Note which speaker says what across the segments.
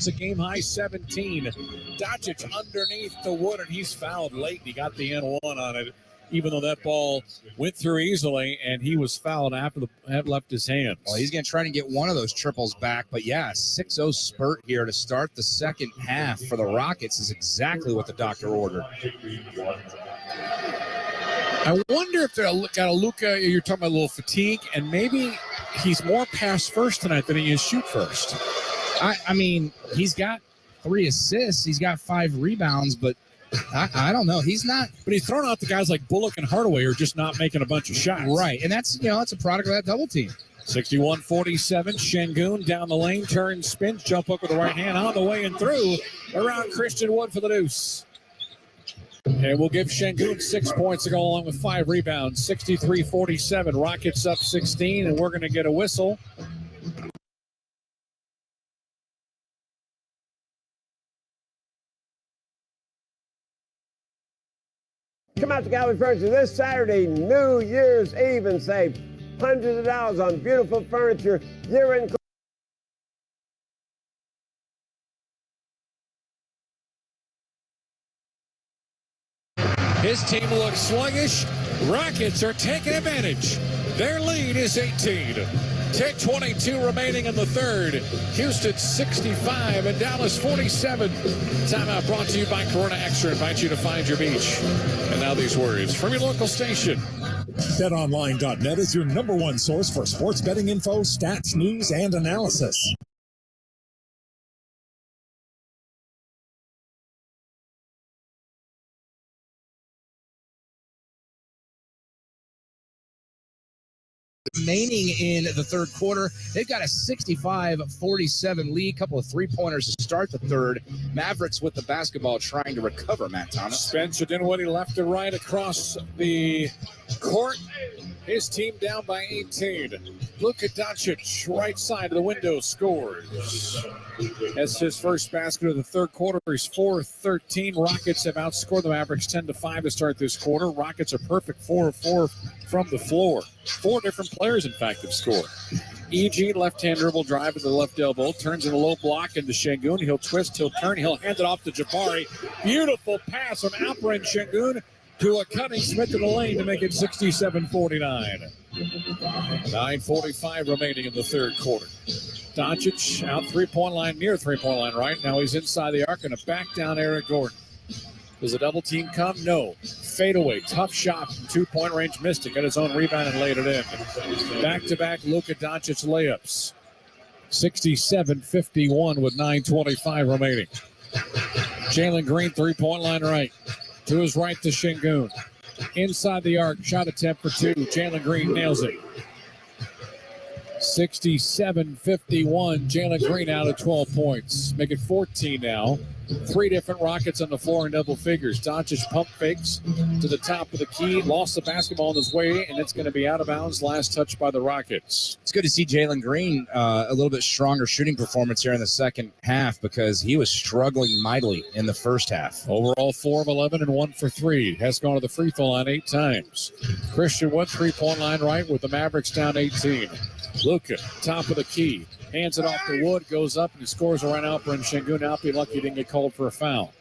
Speaker 1: It's a game-high 17. Doncic underneath the Wood, and he's fouled late. He got the N1 on it, even though that ball went through easily, and he was fouled after the had left his hands.
Speaker 2: Well, he's going to try to get one of those triples back, but yeah, 6-0 spurt here to start the second half for the Rockets is exactly what the doctor ordered.
Speaker 1: I wonder if they're got a Luka, you're talking about a little fatigue, and maybe he's more pass first tonight than he is shoot first.
Speaker 2: I mean, he's got 3 assists, he's got 5 rebounds, but I don't know. He's not.
Speaker 1: But he's thrown out the guys like Bullock and Hardaway who are just not making a bunch of shots.
Speaker 2: Right, and that's, that's a product of that double team.
Speaker 1: 61-47, Şengün down the lane, turns, spins, jump hook with the right hand on the way and through around Christian Wood for the deuce. And we'll give Şengün 6 points to go along with 5 rebounds. 63-47, Rockets up 16, and we're going to get a whistle.
Speaker 3: Come out to Calvin Furniture this Saturday, New Year's Eve, and save hundreds of dollars on beautiful furniture, year-end.
Speaker 1: His team looks sluggish. Rockets are taking advantage. Their lead is 18. 10:22 remaining in the third. Houston 65 and Dallas 47. Timeout brought to you by Corona Extra. Invite you to find your beach. And now these words from your local station.
Speaker 4: BetOnline.net is your #1 source for sports betting info, stats, news, and analysis.
Speaker 2: Remaining in the third quarter, they've got a 65-47 lead, couple of three-pointers to start the third. Mavericks with the basketball trying to recover, Matt Thomas.
Speaker 1: Spencer Dinwiddie left to right across the court. His team down by 18. Luka Doncic, right side of the window, scores. That's his first basket of the third quarter. He's 4-13. Rockets have outscored the Mavericks 10-5 to start this quarter. Rockets are perfect 4 of 4 from the floor. 4 different players, in fact, have scored. EG, left-hand dribble drive at the left elbow, turns in a low block into Şengün. He'll twist, he'll turn, he'll hand it off to Jabari. Beautiful pass from Alperen Şengün to a cutting Smith in the lane to make it 67-49. 9:45 remaining in the third quarter. Doncic out three-point line, near three-point line right. Now he's inside the arc and a back down Eric Gordon. Does a double team come? No. Fadeaway, tough shot from two-point range. Missed it, got his own rebound and laid it in. Back-to-back Luka Doncic layups. 67-51 with 9:25 remaining. Jalen Green, three-point line right. To his right to Şengün. Inside the arc, shot attempt for 2. Jalen Green nails it. 67-51. Jalen Green out of 12 points. Make it 14 now. 3 different Rockets on the floor in double figures. Doncic pump fakes to the top of the key. Lost the basketball on his way, and it's going to be out of bounds. Last touch by the Rockets.
Speaker 2: It's good to see Jalen Green a little bit stronger shooting performance here in the second half because he was struggling mightily in the first half.
Speaker 1: Overall 4 of 11 and 1 for 3. Has gone to the free throw line 8 times. Christian Wood, three-point line right with the Mavericks down 18. Luka, top of the key. Hands it off to Wood, goes up, and he scores around Alperen Şengün. Alpi lucky he didn't get called for a foul.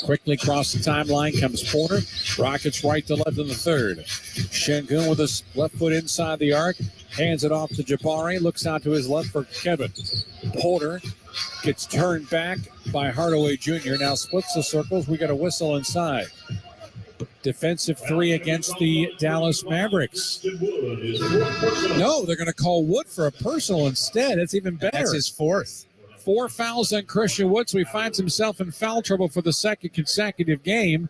Speaker 1: Quickly across the timeline comes Porter. Rockets right to left in the third. Şengün with his left foot inside the arc. Hands it off to Jabari. Looks out to his left for Kevin. Porter gets turned back by Hardaway Jr. Now splits the circles. We got a whistle inside. Defensive 3 against the Dallas Mavericks. No, they're going to call Wood for a personal instead. It's even better.
Speaker 2: That's his 4th.
Speaker 1: 4 fouls on Christian Wood, so he finds himself in foul trouble for the second consecutive game.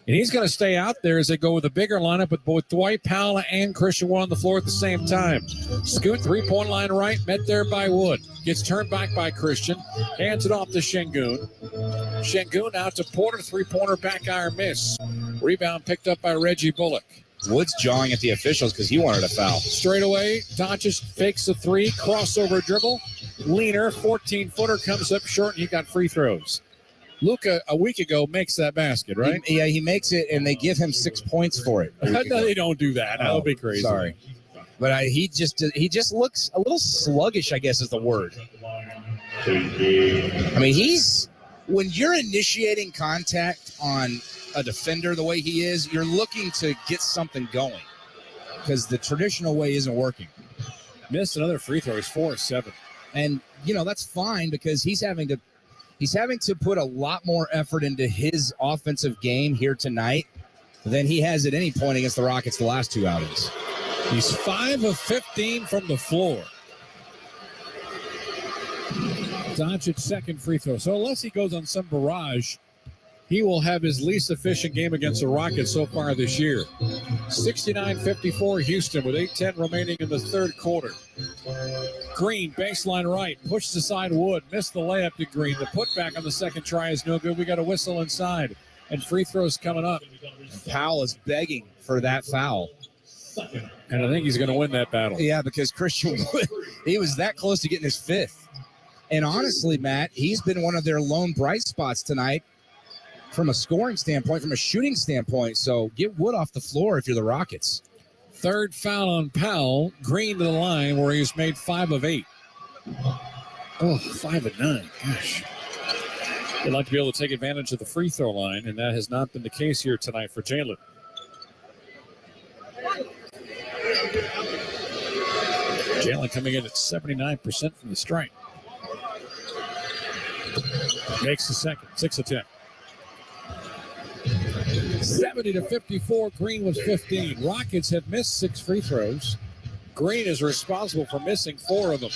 Speaker 1: And he's going to stay out there as they go with a bigger lineup with both Dwight Powell and Christian Wood on the floor at the same time. Scoot, three-point line right, met there by Wood. Gets turned back by Christian. Hands it off to Şengün. Şengün out to Porter, three-pointer back iron miss. Rebound picked up by Reggie Bullock.
Speaker 2: Wood's jawing at the officials because he wanted a foul.
Speaker 1: Straight away, Doncic fakes the 3, crossover dribble. Leaner, 14-footer, comes up short, and he got free throws. Luka, a week ago, makes that basket, right?
Speaker 2: He makes it, and they give him 6 points for it.
Speaker 1: No, they don't do that. That would be crazy.
Speaker 2: Sorry. But he just looks a little sluggish, I guess is the word. I mean, when you're initiating contact on a defender the way he is, you're looking to get something going because the traditional way isn't working.
Speaker 1: Missed another free throw. He's 4-7.
Speaker 2: And, that's fine because he's having to put a lot more effort into his offensive game here tonight than he has at any point against the Rockets the last two outings.
Speaker 1: He's 5 of 15 from the floor. Doncic's second free throw. So unless he goes on some barrage, he will have his least efficient game against the Rockets so far this year. 69-54 Houston with 8:10 remaining in the third quarter. Green, baseline right, pushes aside Wood, missed the layup to Green. The putback on the second try is no good. We got a whistle inside, and free throws coming up.
Speaker 2: Powell is begging for that foul.
Speaker 1: And I think he's going to win that battle.
Speaker 2: Yeah, because Christian Wood, he was that close to getting his fifth. And honestly, Matt, he's been one of their lone bright spots tonight from a scoring standpoint, from a shooting standpoint. So get Wood off the floor if you're the Rockets.
Speaker 1: Third foul on Powell. Green to the line where he's made 5 of 8. Oh, 5 of 9. Gosh. They'd like to be able to take advantage of the free throw line, and that has not been the case here tonight for Jalen. Jalen coming in at 79% from the strike. Makes the second. 6 of 10. 70-54. Green was 15. Rockets have missed 6 free throws. Green is responsible for missing 4 of them.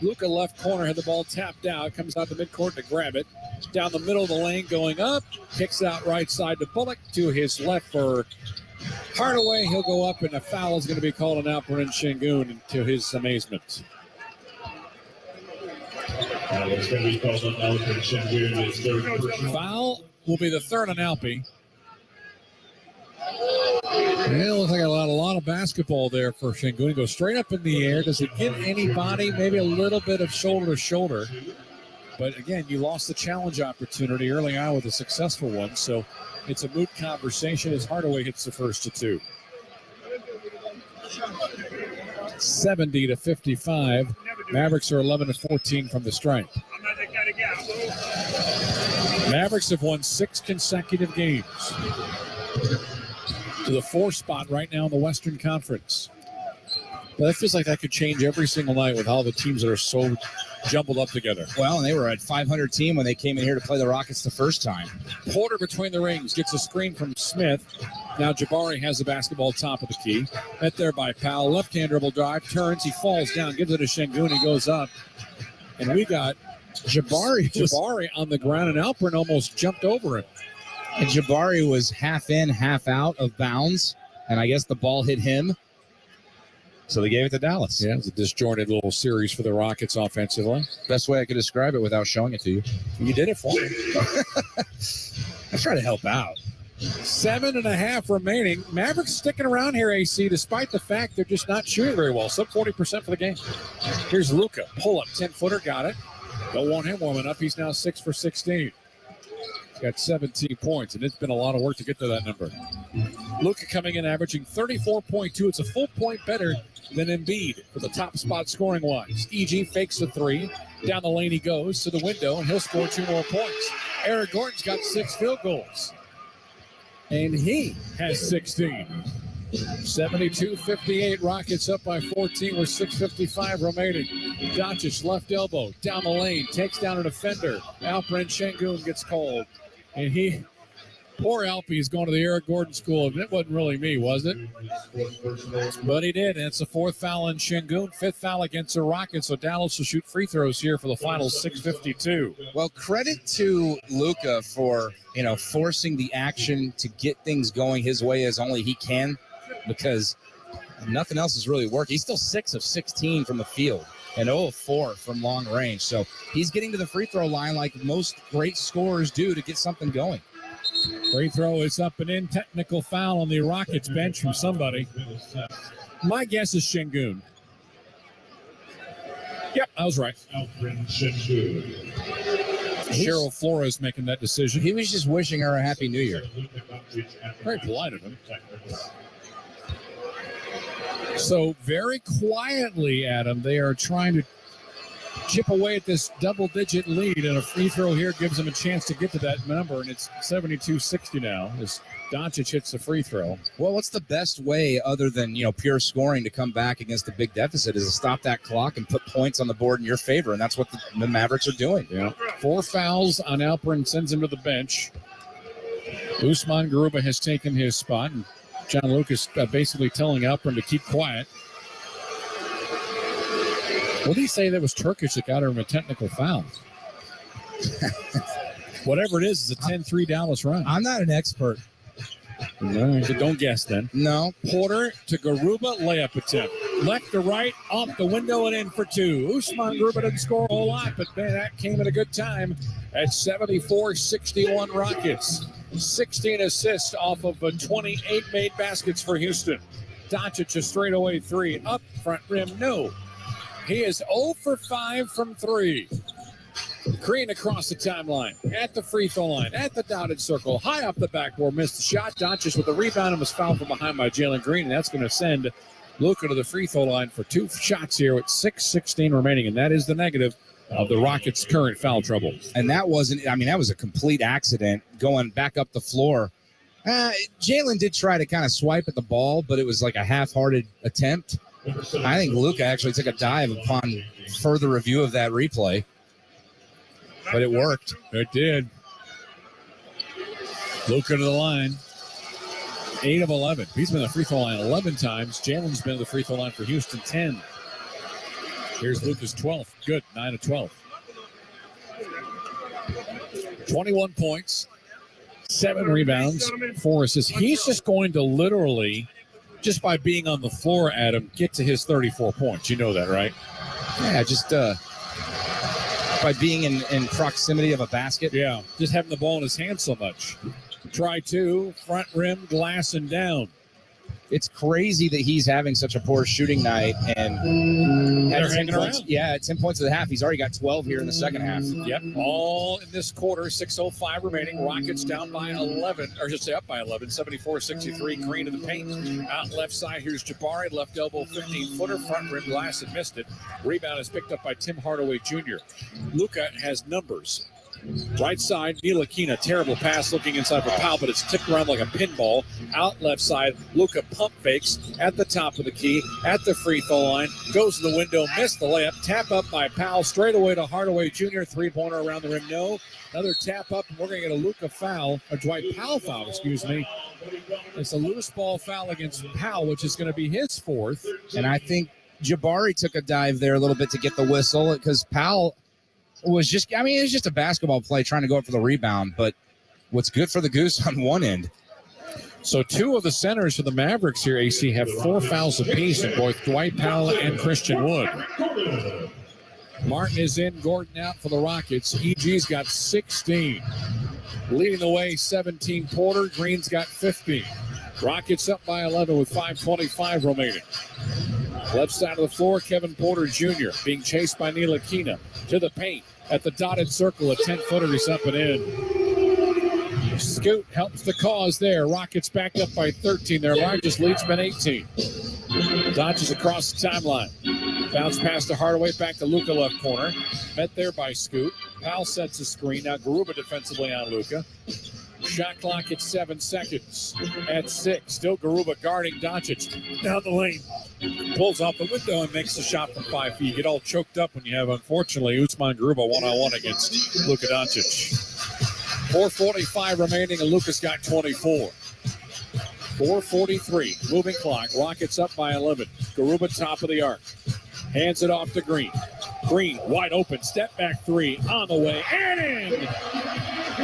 Speaker 1: Luka left corner had the ball tapped out. Comes out the midcourt to grab it. Down the middle of the lane going up. Kicks out right side to Bullock. To his left for Hardaway. He'll go up, and a foul is going to be called on Alperen Sengun to his amazement. Foul will be the third on Alpi. It looks like a lot of basketball there for Sengun. Goes straight up in the air. Does it hit anybody? Maybe a little bit of shoulder to shoulder. But again, you lost the challenge opportunity early on with a successful one. So it's a moot conversation as Hardaway hits the first of 2. 70-55. Mavericks are 11-14 from the stripe. Mavericks have won 6 consecutive games to the 4th spot right now in the Western Conference. But that feels like that could change every single night with how the teams that are so jumbled up together.
Speaker 2: Well, and they were at 500 team when they came in here to play the Rockets the first time.
Speaker 1: Porter between the rings gets a screen from Smith. Now Jabari has the basketball top of the key. Met there by Powell. Left-hand dribble drive. Turns. He falls down. Gives it to Sengun. He goes up. And we got Jabari on the ground, and Alperen almost jumped over him.
Speaker 2: And Jabari was half in, half out of bounds. And I guess the ball hit him. So they gave it to Dallas.
Speaker 1: Yeah, it's a disjointed little series for the Rockets offensively.
Speaker 2: Best way I could describe it without showing it to you.
Speaker 1: You did it for me.
Speaker 2: I try to help out.
Speaker 1: 7.5 remaining. Mavericks sticking around here, AC, despite the fact they're just not shooting very well. Sub 40% for the game. Here's Luka. Pull up. 10-footer. Got it. Don't want him warming up. He's now 6 for 16. He's got 17 points, and it's been a lot of work to get to that number. Luka coming in averaging 34.2. It's a full point better than Embiid for the top spot scoring-wise. EG fakes the 3. Down the lane he goes to the window, and he'll score 2 more points. Eric Gordon's got 6 field goals. And he has 16. 72-58. Rockets up by 14 with 6:55 remaining. Doncic left elbow down the lane. Takes down a defender. Alperen Sengun gets called. And poor Alpi is going to the Eric Gordon school. And it wasn't really me, was it? But he did. And it's the 4th foul on Sengun. 5th foul against the Rockets. So Dallas will shoot free throws here for the final 6:52.
Speaker 2: Well, credit to Luka for, forcing the action to get things going his way as only he can, because nothing else is really working. He's still 6 of 16 from the field and 0 of 4 from long range. So he's getting to the free throw line like most great scorers do to get something going.
Speaker 1: Free throw is up and in. Technical foul on the Rockets bench from somebody. My guess is Sengun. Yep, I was right. Cheryl Flores making that decision.
Speaker 2: He was just wishing her a happy new year.
Speaker 1: Very polite of him. So very quietly, Adam, they are trying to chip away at this double-digit lead, and a free throw here gives them a chance to get to that number, and it's 72-60 now as Doncic hits the free throw.
Speaker 2: Well, what's the best way other than, pure scoring to come back against a big deficit is to stop that clock and put points on the board in your favor, and that's what the Mavericks are doing.
Speaker 1: Yeah. 4 fouls on Alperen, sends him to the bench. Usman Garuba has taken his spot, and John Lucas basically telling Alperen to keep quiet. What did he say that was Turkish that got him a technical foul? Whatever it is a 10-3 Dallas run.
Speaker 2: I'm not an expert.
Speaker 1: No, so don't guess then.
Speaker 2: No.
Speaker 1: Porter to Garuba, layup attempt. Left to right, off the window and in for 2. Usman Garuba didn't score a whole lot, but man, that came at a good time at 74-61 Rockets. 16 assists off of 28 made baskets for Houston. Doncic a straightaway 3. Up front rim, no. He is 0 for 5 from 3. Green across the timeline, at the free throw line, at the dotted circle, high up the backboard, missed the shot. Doncic with the rebound and was fouled from behind by Jalen Green, and that's going to send Luka to the free throw line for 2 shots here with 6:16 remaining, and that is the negative of the Rockets' current foul trouble.
Speaker 2: And that was a complete accident going back up the floor. Jalen did try to kind of swipe at the ball, but it was like a half-hearted attempt. I think Luka actually took a dive upon further review of that replay. But it worked.
Speaker 1: It did. Luka to the line. 8 of 11. He's been to the free throw line 11 times. Jalen's been to the free throw line for Houston 10. Here's Luka's 12th. Good. 9 of 12. 21 points. 7 rebounds. 4 assists. He's just going to literally, just by being on the floor, Adam, get to his 34 points. You know that, right?
Speaker 2: Yeah, just by being in proximity of a basket.
Speaker 1: Yeah, just having the ball in his hand so much. Try 2, front rim, glass and down.
Speaker 2: It's crazy that he's having such a poor shooting night. And
Speaker 1: they're hanging around.
Speaker 2: Yeah, at 10 points at the half. He's already got 12 here in the second half.
Speaker 1: Yep, all in this quarter. 6:05 remaining. Rockets down by 11, or just say up by 11. 74-63. Green in the paint. Out left side, here's Jabari. Left elbow, 15-footer. Front rim glass and missed it. Rebound is picked up by Tim Hardaway Jr. Luka has numbers. Right side, Ntilikina, terrible pass looking inside for Powell, but it's tipped around like a pinball. Out left side, Luka pump fakes at the top of the key, at the free throw line, goes to the window, missed the layup, tap up by Powell, straight away to Hardaway Jr., 3-pointer around the rim, no. Another tap up, and we're going to get a Luka foul, or Dwight Powell foul, excuse me. It's a loose ball foul against Powell, which is going to be his 4th.
Speaker 2: And I think Jabari took a dive there a little bit to get the whistle because Powell was just, it was just a basketball play trying to go up for the rebound, but what's good for the Goose on one end.
Speaker 1: So 2 of the centers for the Mavericks here, AC, have 4 fouls apiece, and both Dwight Powell and Christian Wood. Martin is in, Gordon out for the Rockets. EG's got 16. Leading the way, 17 Porter. Green's got 15. Rockets up by 11 with 5:25 remaining. Left side of the floor, Kevin Porter Jr. being chased by Ntilikina to the paint. At the dotted circle, a 10-footer, he's up and in. Scoot helps the cause there. Rockets back up by 13. Their largest lead's been 18. Dodges across the timeline. Bounce pass to Hardaway, back to Luka left corner. Met there by Scoot. Powell sets a screen. Now Garuba defensively on Luka. Shot clock at 7 seconds. At 6. Still Garuba guarding Doncic. Down the lane. Pulls off the window and makes the shot from 5 feet. You get all choked up when you have, unfortunately, Usman Garuba one-on-one against Luka Doncic. 4:45 remaining, and Luka's got 24. 4:43. Moving clock. Rockets up by 11. Garuba top of the arc. Hands it off to Green. Green wide open. Step back 3 on the way. And in!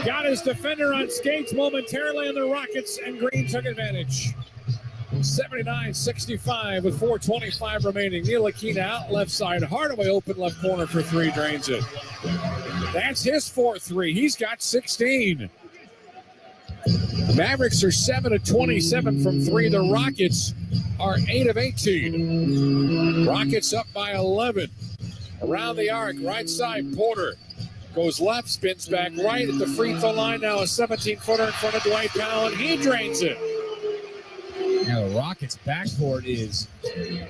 Speaker 1: Got his defender on skates momentarily in the Rockets, and Green took advantage. 79-65 with 4:25 remaining. Ntilikina out left side. Hardaway open left corner for 3, drains it. That's his 4th 3. He's got 16. The Mavericks are 7 of 27 from 3. The Rockets are 8 of 18. Rockets up by 11. Around the arc, right side, Porter goes left, spins back right at the free throw line. Now a 17-footer in front of Dwight Powell, and he drains it.
Speaker 2: Now the Rockets' backcourt is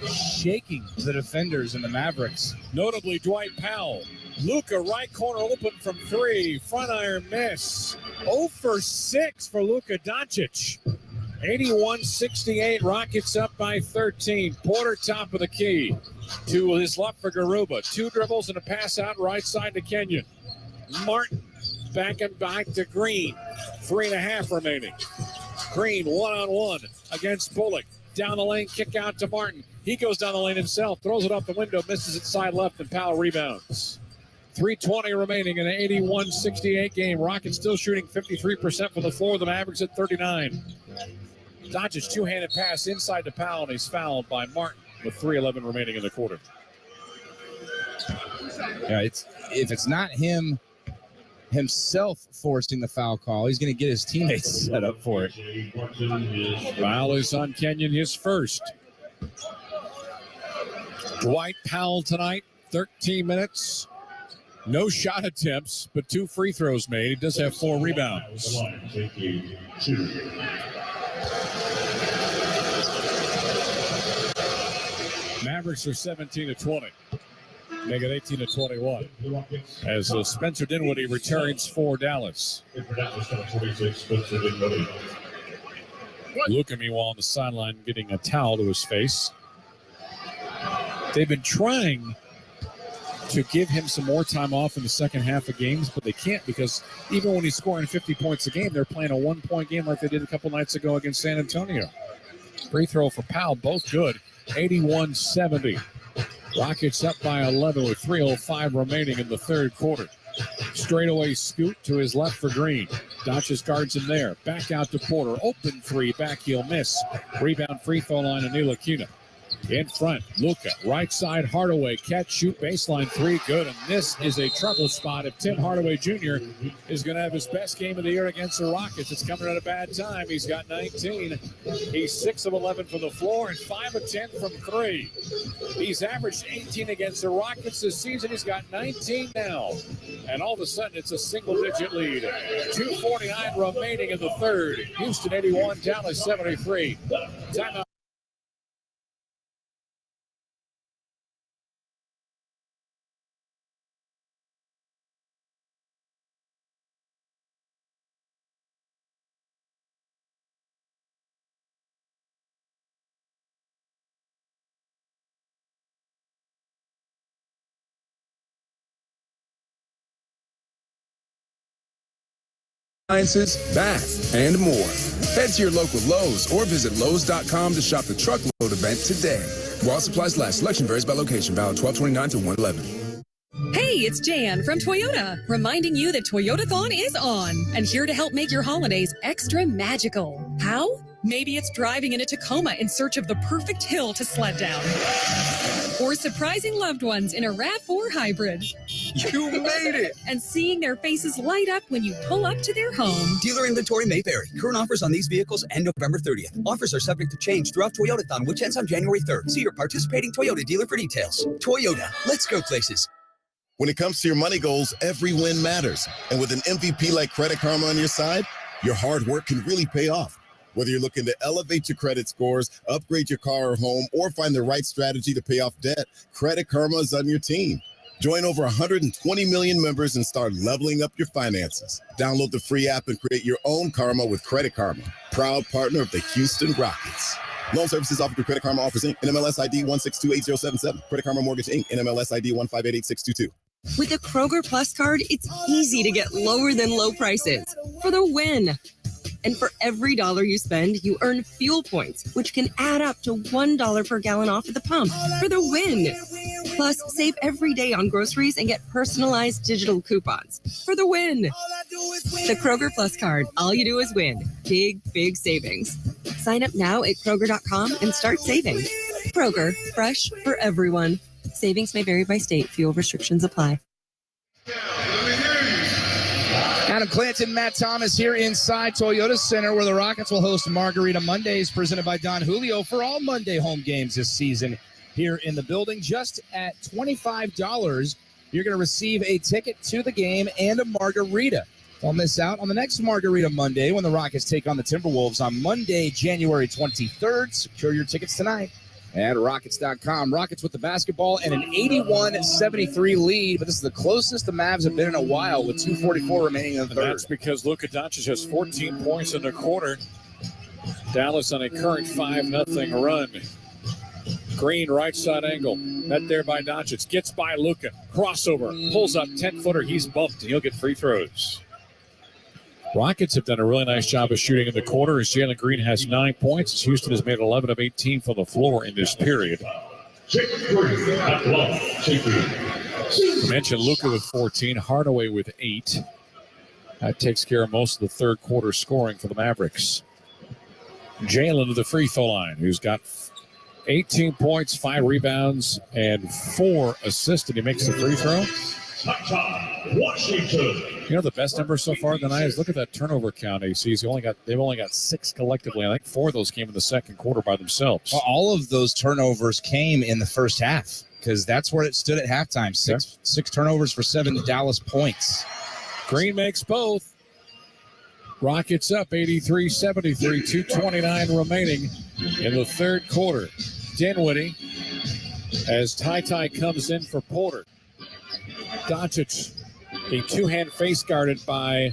Speaker 2: shaking the defenders in the Mavericks.
Speaker 1: Notably, Dwight Powell. Luka, right corner open from 3. Front iron miss. 0 for 6 for Luka Doncic. 81-68. Rockets up by 13. Porter top of the key. To his left for Garuba. 2 dribbles and a pass out right side to Kenyon. Martin back and back to Green. 3.5 remaining. Green one-on-one against Bullock. Down the lane, kick out to Martin. He goes down the lane himself, throws it off the window, misses it side left, and Powell rebounds. 3:20 remaining in an 81-68 game. Rockets still shooting 53% from the floor. The Mavericks at 39. Doncic two-handed pass inside to Powell, and he's fouled by Martin with 3:11 remaining in the quarter.
Speaker 2: Yeah, if it's not himself forcing the foul call, he's going to get his teammates set up for it.
Speaker 1: Foul is on Kenyon, his first. Dwight Powell tonight, 13 minutes. No shot attempts, but 2 free throws made. He does have 4 rebounds. Mavericks are 17-20. Make it 18-21. As Spencer Dinwiddie returns for Dallas. Luka, meanwhile, on the sideline getting a towel to his face. They've been trying to give him some more time off in the second half of games, but they can't because even when he's scoring 50 points a game, they're playing a 1-point game like they did a couple nights ago against San Antonio. Free throw for Powell, both good. 81-70. Rockets up by 11 with 3:05 remaining in the third quarter. Straightaway scoot to his left for Green. Doncic guards him there. Back out to Porter. Open 3. Back heel miss. Rebound free throw line to Ntilikina. In front, Luka. Right side, Hardaway. Catch, shoot, baseline 3. Good. And this is a trouble spot if Tim Hardaway Jr. is going to have his best game of the year against the Rockets. It's coming at a bad time. He's got 19. He's 6 of 11 from the floor and 5 of 10 from 3. He's averaged 18 against the Rockets this season. He's got 19 now. And all of a sudden, it's a single-digit lead. 2:49 remaining in the third. Houston 81, Dallas 73. Timeout.
Speaker 5: Sciences, math, and more. Head to your local Lowe's or visit Lowe's.com to shop the truckload event today. While supplies last, selection varies by location. Valid 12/29 through 1/11.
Speaker 6: Hey, it's Jan from Toyota, reminding you that Toyotathon is on and here to help make your holidays extra magical. How? Maybe it's driving in a Tacoma in search of the perfect hill to sled down. Or surprising loved ones in a RAV4 hybrid.
Speaker 5: You made it!
Speaker 6: And seeing their faces light up when you pull up to their home.
Speaker 7: Dealer inventory may vary. Current offers on these vehicles end November 30th. Offers are subject to change throughout Toyotathon, which ends on January 3rd. See your participating Toyota dealer for details. Toyota, let's go places.
Speaker 8: When it comes to your money goals, every win matters. And with an MVP like Credit Karma on your side, your hard work can really pay off. Whether you're looking to elevate your credit scores, upgrade your car or home, or find the right strategy to pay off debt, Credit Karma is on your team. Join over 120 million members and start leveling up your finances. Download the free app and create your own karma with Credit Karma, proud partner of the Houston Rockets. Loan services offered through Credit Karma Offers Inc. NMLS ID 1628077. Credit Karma Mortgage Inc. NMLS ID 1588622.
Speaker 9: With a Kroger Plus card, it's easy to get lower than low prices for the win. And for every dollar you spend, you earn fuel points, which can add up to $1 per gallon off at the pump for the win. Plus, save every day on groceries and get personalized digital coupons for the win. The Kroger Plus card. All you do is win. Big, big savings. Sign up now at Kroger.com and start saving. Kroger, fresh for everyone. Savings may vary by state. Fuel restrictions apply.
Speaker 2: Adam Clanton, Matt Thomas here inside Toyota Center, where the Rockets will host Margarita Mondays, presented by Don Julio, for all Monday home games this season here in the building. Just at $25, you're going to receive a ticket to the game and a margarita. Don't miss out on the next Margarita Monday when the Rockets take on the Timberwolves on Monday, January 23rd. Secure your tickets tonight at Rockets.com. Rockets with the basketball and an 81-73 lead, but this is the closest the Mavs have been in a while with 2:44 remaining in the third.
Speaker 1: That's because Luka Doncic has 14 points in the quarter. Dallas on a current 5-0 run. Green right side angle. Met there by Doncic. Gets by Luka. Crossover. Pulls up 10-footer. He's bumped, and he'll get free throws. Rockets have done a really nice job of shooting in the quarter as Jalen Green has 9 points. Houston has made 11 of 18 from the floor in this period. I mentioned Luka with 14, Hardaway with 8. That takes care of most of the third quarter scoring for the Mavericks. Jalen to the free throw line, who's got 18 points, 5 rebounds, and 4 assists. And he makes the free throw.
Speaker 4: Washington.
Speaker 1: You know the best number so far tonight is look at that turnover count. AC's they've only got 6 collectively. I think 4 of those came in the second quarter by themselves.
Speaker 2: Well, all of those turnovers came in the first half because that's where it stood at halftime. Six turnovers for 7 Dallas points.
Speaker 1: Green makes both. Rockets up 83-73, 2:29 remaining in the third quarter. Dinwiddie as Ty comes in for Porter. Doncic being two-hand face guarded by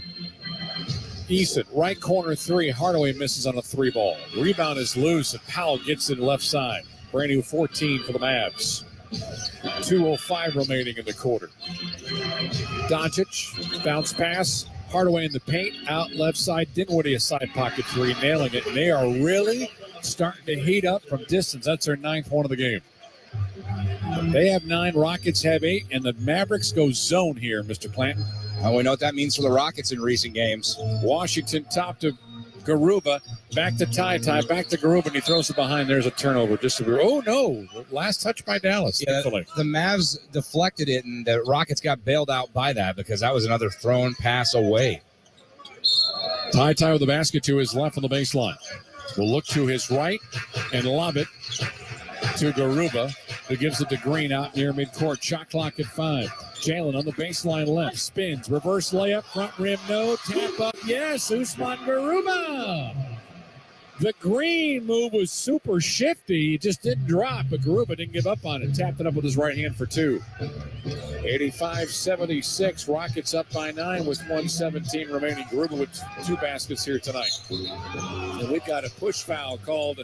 Speaker 1: Eason. Right corner 3. Hardaway misses on a 3 ball. Rebound is loose and Powell gets it left side. Brand new 14 for the Mavs. 2:05 remaining in the quarter. Doncic, bounce pass. Hardaway in the paint, out left side. Dinwiddie a side pocket 3, nailing it. And they are really starting to heat up from distance. That's their 9th one of the game. They have 9, Rockets have 8, and the Mavericks go zone here, Mr. Plant.
Speaker 2: Oh, we know what that means for the Rockets in recent games.
Speaker 1: Washington top to Garuba, back to Ty, back to Garuba, and he throws it behind. There's a turnover. Oh, no. Last touch by Dallas.
Speaker 2: Yeah, the Mavs deflected it, and the Rockets got bailed out by that because that was another thrown pass away.
Speaker 1: Ty with the basket to his left on the baseline. Will look to his right and lob it to Garuba, who gives it to Green out near midcourt. Shot clock at 5. Jalen on the baseline left. Spins. Reverse layup. Front rim. No. Tap up. Yes. Usman Garuba. The Green move was super shifty. It just didn't drop, but Garuba didn't give up on it. Tapped it up with his right hand for 2. 85-76. Rockets up by 9 with 1:17 remaining. Garuba with 2 baskets here tonight. And we've got a push foul called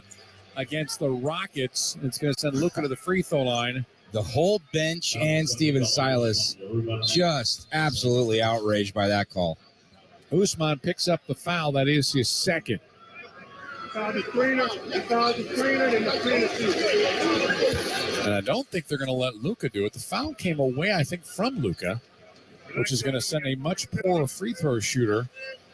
Speaker 1: against the Rockets. It's going to send Luka to the free throw line.
Speaker 2: The whole bench and Steven Silas just absolutely outraged by that call.
Speaker 1: Usman picks up the foul. That is his second. And I don't think they're going to let Luka do it. The foul came away, I think, from Luka, which is going to send a much poorer free throw shooter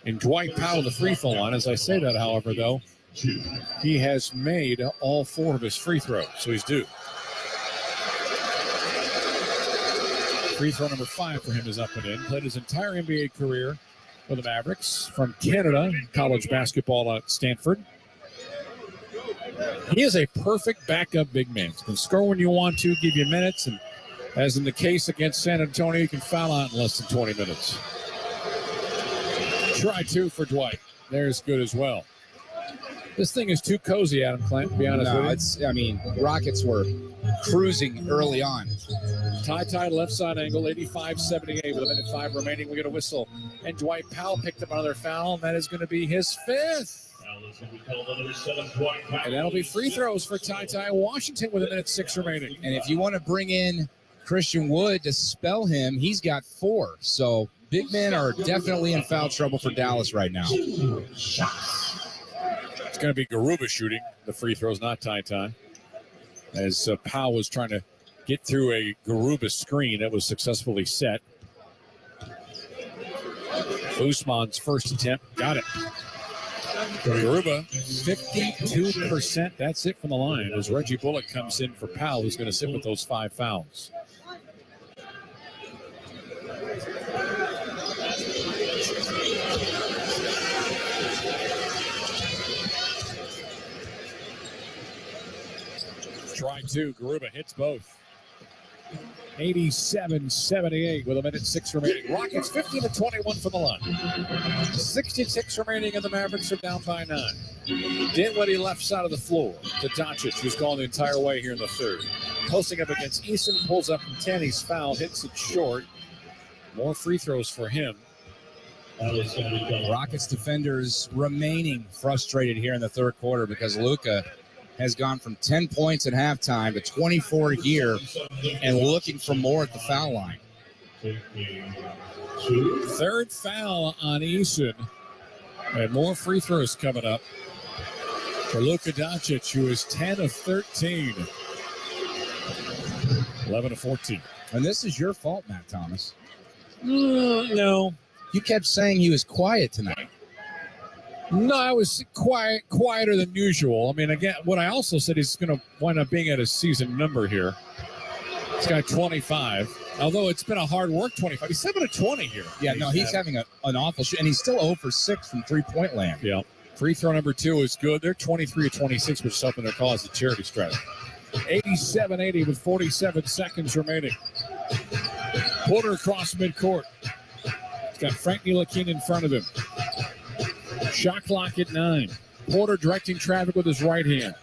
Speaker 1: in Dwight Powell to the free throw line. As I say that, however, though, he has made all 4 of his free throws, so he's due. Free throw number 5 for him is up and in. Played his entire NBA career for the Mavericks. From Canada, college basketball at Stanford. He is a perfect backup big man. He can score when you want to, give you minutes, and as in the case against San Antonio, you can foul out in less than 20 minutes. Try 2 for Dwight. There's good as well. This thing is too cozy, Adam Clint, to be honest with you.
Speaker 2: Rockets were cruising early on.
Speaker 1: Ty left side angle, 85-78 with 1:05 remaining. We get a whistle. And Dwight Powell picked up another foul, and that is going to be his 5th. And that'll be free throws for Ty Washington with 1:06 remaining.
Speaker 2: And if you want to bring in Christian Wood to spell him, he's got 4. So big men are definitely in foul trouble for Dallas right now.
Speaker 1: It's going to be Garuba shooting the free throws, not Ty. As Powell was trying to get through a Garuba screen that was successfully set. Usman's first attempt, got it. Garuba, 52%. That's it from the line as Reggie Bullock comes in for Powell, who's going to sit with those 5 fouls. Try 2. Garuba hits both. 87-78 with 1:06 remaining. Rockets 15-21 for the line. 66 remaining, and the Mavericks are down by 9. Dinwiddie left side of the floor to Doncic, who's gone the entire way here in the third. Posting up against Eason, pulls up from 10. He's fouled, hits it short. More free throws for him.
Speaker 2: Rockets defenders remaining frustrated here in the third quarter because Luka has gone from 10 points at halftime to 24 here and looking for more at the foul line.
Speaker 1: Third foul on Eason. And more free throws coming up for Luka Doncic, who is 10 of 13. 11 of 14.
Speaker 2: And this is your fault, Matt Thomas.
Speaker 1: No.
Speaker 2: You kept saying he was quiet tonight.
Speaker 1: No, I was quieter than usual. I mean, again, what I also said is going to wind up being at a season number here. He's got 25. Although it's been a hard work 25. He's 7 of 20 here.
Speaker 2: Yeah, no, he's having an awful shoot. And he's still 0 for 6 from three-point land.
Speaker 1: Yeah. Free throw number 2 is good. They're 23 of 26, which is helping their cause, the charity stripe. 87-80 with 47 seconds remaining. Porter across midcourt. He's got Frank Ntilikina in front of him. Shot clock at 9. Porter directing traffic with his right hand.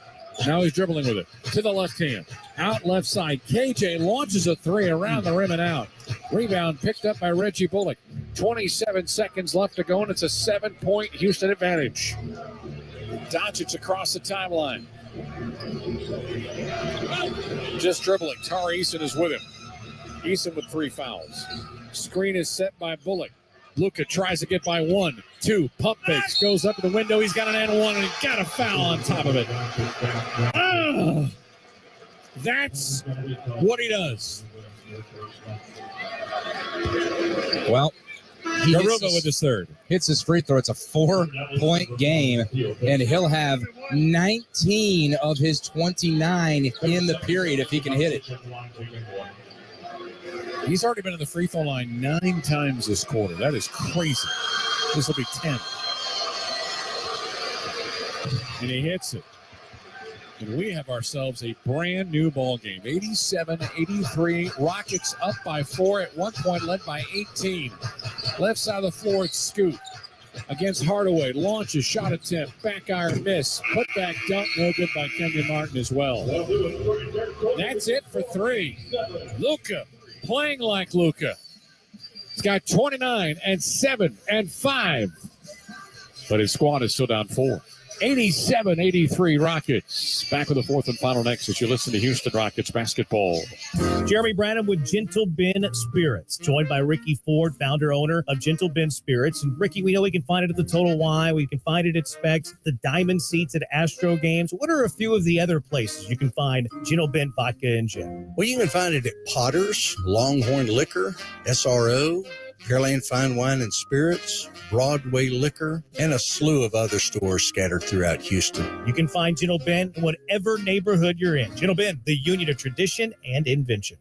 Speaker 1: Now he's dribbling with it to the left hand. Out left side. KJ launches a 3 around the rim and out. Rebound picked up by Reggie Bullock. 27 seconds left to go, and it's a 7-point Houston advantage. Doncic across the timeline. Just dribbling. Tari Eason is with him. Eason with 3 fouls. Screen is set by Bullock. Luka tries to get by 1, 2, pump fakes, goes up to the window. He's got an N1, and he got a foul on top of it. That's what he does.
Speaker 2: Well, he
Speaker 1: Garuba with his third.
Speaker 2: Hits his free throw. It's a 4-point game, and he'll have 19 of his 29 in the period if he can hit it.
Speaker 1: He's already been in the free throw line 9 times this quarter. That is crazy. This will be 10. And he hits it. And we have ourselves a brand new ball game. 87-83. Rockets up by 4 at one point, led by 18. Left side of the floor, it's Scoot against Hardaway. Launches, shot attempt, back iron miss. Put back dunk, no good by Kenyon Martin as well. That's it for 3. Luka playing like Luka. He's got 29 and 7 and 5. But his squad is still down 4. 87-83 Rockets. Back with the fourth and final next as you listen to Houston Rockets basketball.
Speaker 10: Jeremy Branham with Gentle Ben Spirits, joined by Ricky Ford, founder, owner of Gentle Ben Spirits. And Ricky, we know we can find it at the Total Y. We can find it at Specs, the Diamond Seats at Astro Games. What are a few of the other places you can find Gentle Ben Vodka and Gin?
Speaker 11: Well, you can find it at Potter's, Longhorn Liquor, SRO, Pearland Fine Wine and Spirits, Broadway Liquor, and a slew of other stores scattered throughout Houston.
Speaker 10: You can find Gentle Ben in whatever neighborhood you're in. Gentle Ben, the union of tradition and invention.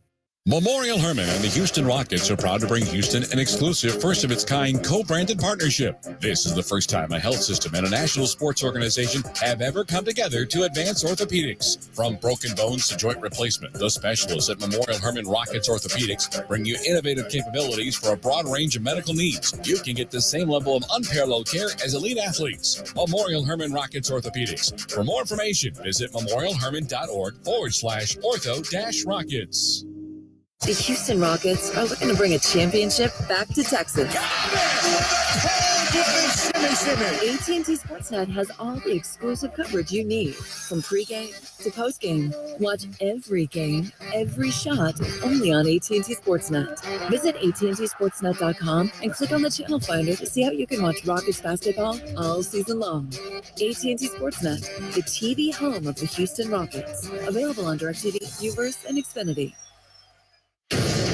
Speaker 12: Memorial Hermann and the Houston Rockets are proud to bring Houston an exclusive, first-of-its-kind co-branded partnership. This is the first time a health system and a national sports organization have ever come together to advance orthopedics. From broken bones to joint replacement, the specialists at Memorial Hermann Rockets Orthopedics bring you innovative capabilities for a broad range of medical needs. You can get the same level of unparalleled care as elite athletes. Memorial Hermann Rockets Orthopedics. For more information, visit memorialhermann.org/ortho-rockets.
Speaker 13: The Houston Rockets are looking to bring a championship back to Texas. AT&T Sportsnet has all the exclusive coverage you need. From pregame to postgame, watch every game, every shot, only on AT&T Sportsnet. Visit AT&TSportsnet.com and click on the channel finder to see how you can watch Rockets basketball all season long. AT&T Sportsnet, the TV home of the Houston Rockets. Available on DirecTV, Uverse, and Xfinity.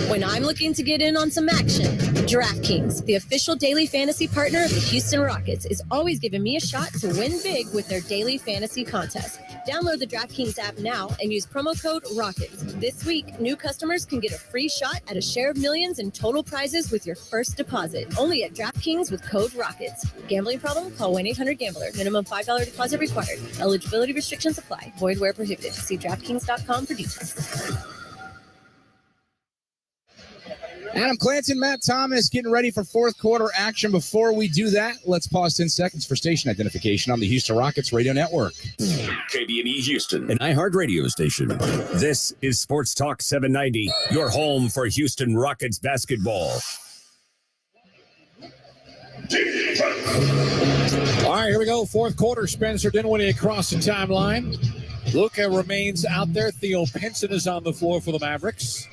Speaker 14: When I'm looking to get in on some action, DraftKings, the official daily fantasy partner of the Houston Rockets, is always giving me a shot to win big with their daily fantasy contest. Download the DraftKings app now and use promo code ROCKETS. This week, new customers can get a free shot at a share of millions in total prizes with your first deposit. Only at DraftKings with code ROCKETS. Gambling problem? Call 1-800-GAMBLER. Minimum $5 deposit required. Eligibility restrictions apply. Void where prohibited. See DraftKings.com for details.
Speaker 2: Adam Clanton, Matt Thomas getting ready for fourth quarter action. Before we do that, let's pause 10 seconds for station identification on the Houston Rockets radio network.
Speaker 15: KBNE Houston, an iHeart radio station. This is Sports Talk 790, your home for Houston Rockets basketball.
Speaker 1: All right, here we go. Fourth quarter. Spencer Dinwiddie across the timeline. Luka remains out there. Theo Pinson is on the floor for the Mavericks.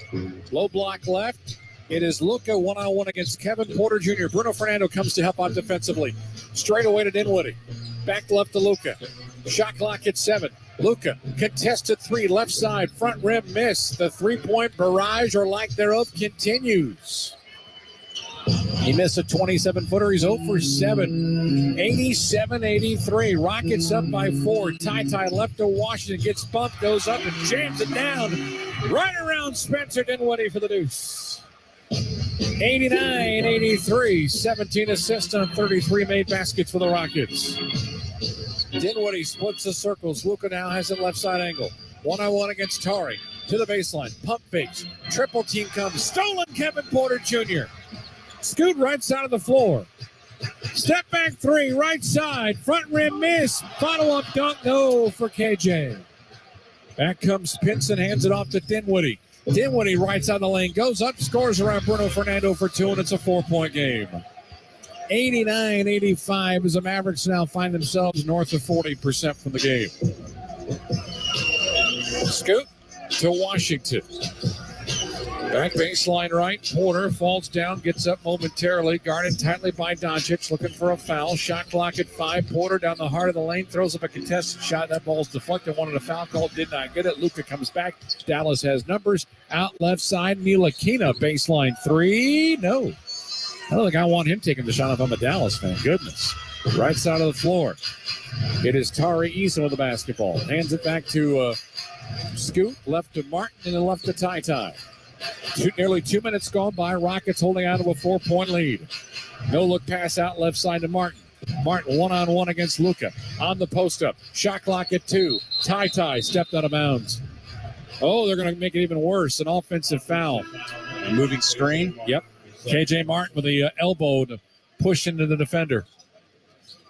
Speaker 1: Low block left. It is Luka one-on-one against Kevin Porter Jr. Bruno Fernando comes to help out defensively. Straight away to Dinwiddie. Back left to Luka. Shot clock at 7. Luka, contested 3, left side, front rim miss. The three-point barrage or lack thereof continues. He missed a 27-footer. He's 0 for 7. 87-83. Rockets up by 4. Ty left to Washington. Gets bumped, goes up and jams it down. Right around Spencer Dinwiddie for the deuce. 89-83. 17 assists on 33 made baskets for the Rockets. Dinwiddie splits the circles. Luka now has it left side angle. One-on-one against Tari. To the baseline. Pump fakes. Triple team comes. Stolen Kevin Porter Jr. Scoot right side of the floor. Step back 3, right side. Front rim miss. Follow-up dunk, no for KJ. Back comes Pinson, hands it off to Dinwiddie. Dinwiddie right side of the lane, goes up, scores around Bruno Fernando for 2, and it's a 4-point game. 89-85 as the Mavericks now find themselves north of 40% from the game. Scoot to Washington. Back baseline right. Porter falls down, gets up momentarily, guarded tightly by Doncic, looking for a foul. Shot clock at 5. Porter down the heart of the lane, throws up a contested shot. That ball's deflected. Wanted a foul call, did not get it. Luka comes back. Dallas has numbers. Out left side, Ntilikina, baseline 3. No. I don't think I want him taking the shot if I'm a Dallas fan. Goodness. Right side of the floor. It is Tari Eason with the basketball. Hands it back to Scoot, left to Martin, and then left to Ty. Nearly 2 minutes gone by. Rockets holding on to a 4-point lead. No look pass out left side to Martin. Martin one-on-one against Luka. On the post-up. Shot clock at 2. Ty stepped out of bounds. Oh, they're going to make it even worse. An offensive foul.
Speaker 2: A moving screen.
Speaker 1: Yep. KJ Martin with the elbow to push into the defender.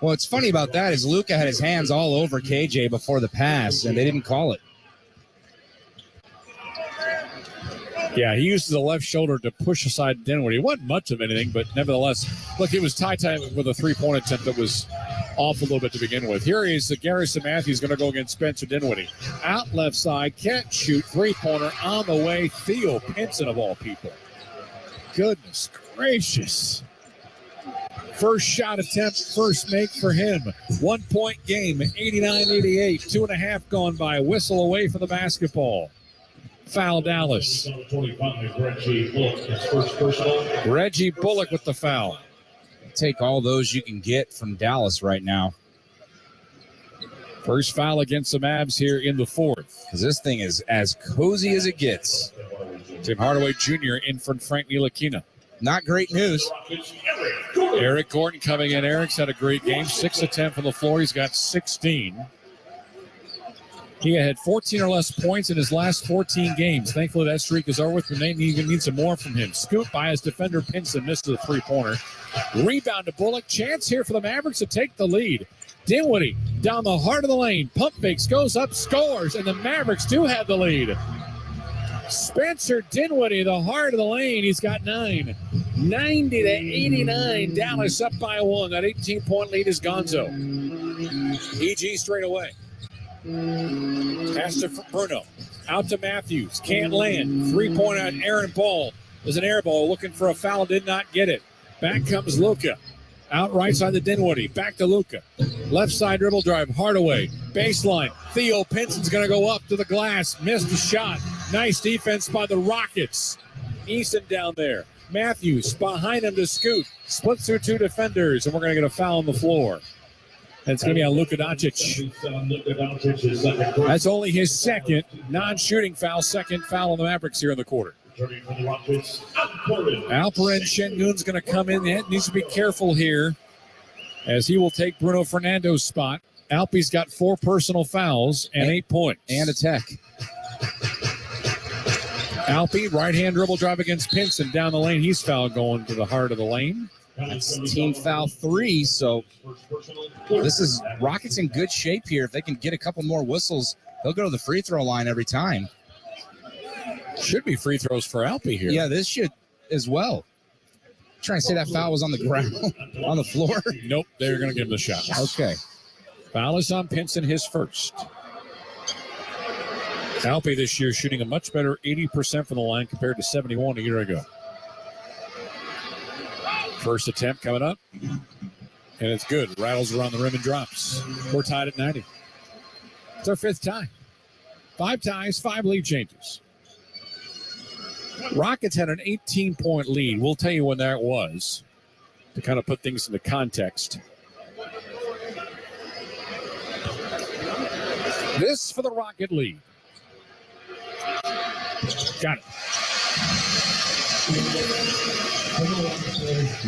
Speaker 2: Well, what's funny about that is Luka had his hands all over KJ before the pass, and they didn't call it.
Speaker 1: Yeah, he uses the left shoulder to push aside Dinwiddie. It wasn't much of anything, but nevertheless, look, it was Ty with a three-point attempt that was off a little bit to begin with. Here is Garrison Matthews going to go against Spencer Dinwiddie. Out left side, can't shoot, three-pointer on the way. Theo Pinson of all people. Goodness gracious. First shot attempt, first make for him. 1-point game, 89-88. 2.5 gone by. Whistle away from the basketball. Foul Dallas. Reggie Bullock with the foul.
Speaker 2: Take all those you can get from Dallas right now.
Speaker 1: First foul against the Mavs here in the fourth.
Speaker 2: Because this thing is as cozy as it gets.
Speaker 1: Tim Hardaway Jr. in from Frank Ntilikina.
Speaker 2: Not great news.
Speaker 1: Eric Gordon coming in. Eric's had a great game. 6 of 10 from the floor. He's got 16. He had 14 or less points in his last 14 games. Thankfully, that streak is over with, but they even need some more from him. Scoop by his defender, Pinson, missed the three-pointer. Rebound to Bullock. Chance here for the Mavericks to take the lead. Dinwiddie down the heart of the lane. Pump fakes, goes up, scores, and the Mavericks do have the lead. Spencer Dinwiddie, the heart of the lane. He's got 9. 90-89. Dallas up by 1. That 18-point lead is gonzo. EG straight away. Pass to Bruno. Out to Matthews. Can't land. Three-point out. Aaron Ball is an air ball. Looking for a foul. Did not get it. Back comes Luka. Out right side to Dinwiddie. Back to Luka. Left side dribble drive. Hardaway. Baseline. Theo Pinson's going to go up to the glass. Missed the shot. Nice defense by the Rockets. Easton down there. Matthews behind him to Scoot. Splits through 2 defenders, and we're going to get a foul on the floor. That's going to be on Luka Doncic. That's only his second non-shooting foul, second foul on the Mavericks here in the quarter. Alperen Şengün's going to come in. He needs to be careful here as he will take Bruno Fernando's spot. Alpe's got 4 personal fouls and 8 points.
Speaker 2: And a tech.
Speaker 1: Alpe, right-hand dribble drive against Pinson down the lane. He's fouled going to the heart of the lane.
Speaker 2: That's team foul 3, so this is Rockets in good shape here. If they can get a couple more whistles, they'll go to the free throw line every time.
Speaker 1: Should be free throws for Alpe here.
Speaker 2: Yeah, this should as well. Trying to say that foul was on the ground, on the floor.
Speaker 1: Nope, they're going to give him the shot.
Speaker 2: Okay.
Speaker 1: Foul is on Pinson, his first. Alpe this year shooting a much better 80% from the line compared to 71 a year ago. First attempt coming up, and it's good. Rattles around the rim and drops. We're tied at 90. It's our 5th tie. 5 ties, 5 lead changes. Rockets had an 18-point lead. We'll tell you when that was to kind of put things into context. This for the Rocket lead. Got it.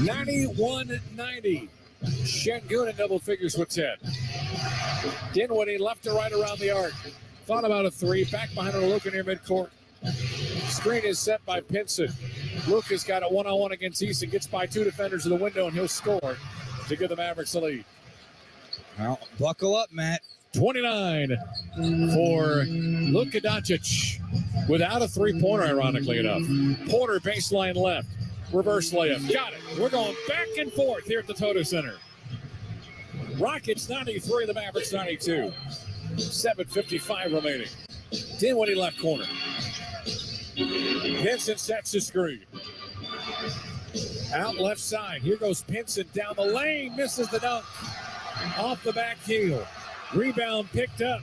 Speaker 1: 91-90. Şengün in double figures with 10. Dinwiddie left to right around the arc. Thought about a 3. Back behind her, Luka near midcourt. Screen is set by Pinson. Luka's got a one-on-one against Easton. Gets by 2 defenders in the window, and he'll score to give the Mavericks the lead.
Speaker 2: Well, buckle up, Matt.
Speaker 1: 29 for Luka Doncic. Without a three-pointer, ironically enough. Porter baseline left. Reverse layup. Got it. We're going back and forth here at the Toto Center. Rockets 93, the Mavericks 92. 7:55 remaining. Dinwiddie left corner. Pinson sets the screen. Out left side. Here goes Pinson down the lane. Misses the dunk. Off the back heel. Rebound picked up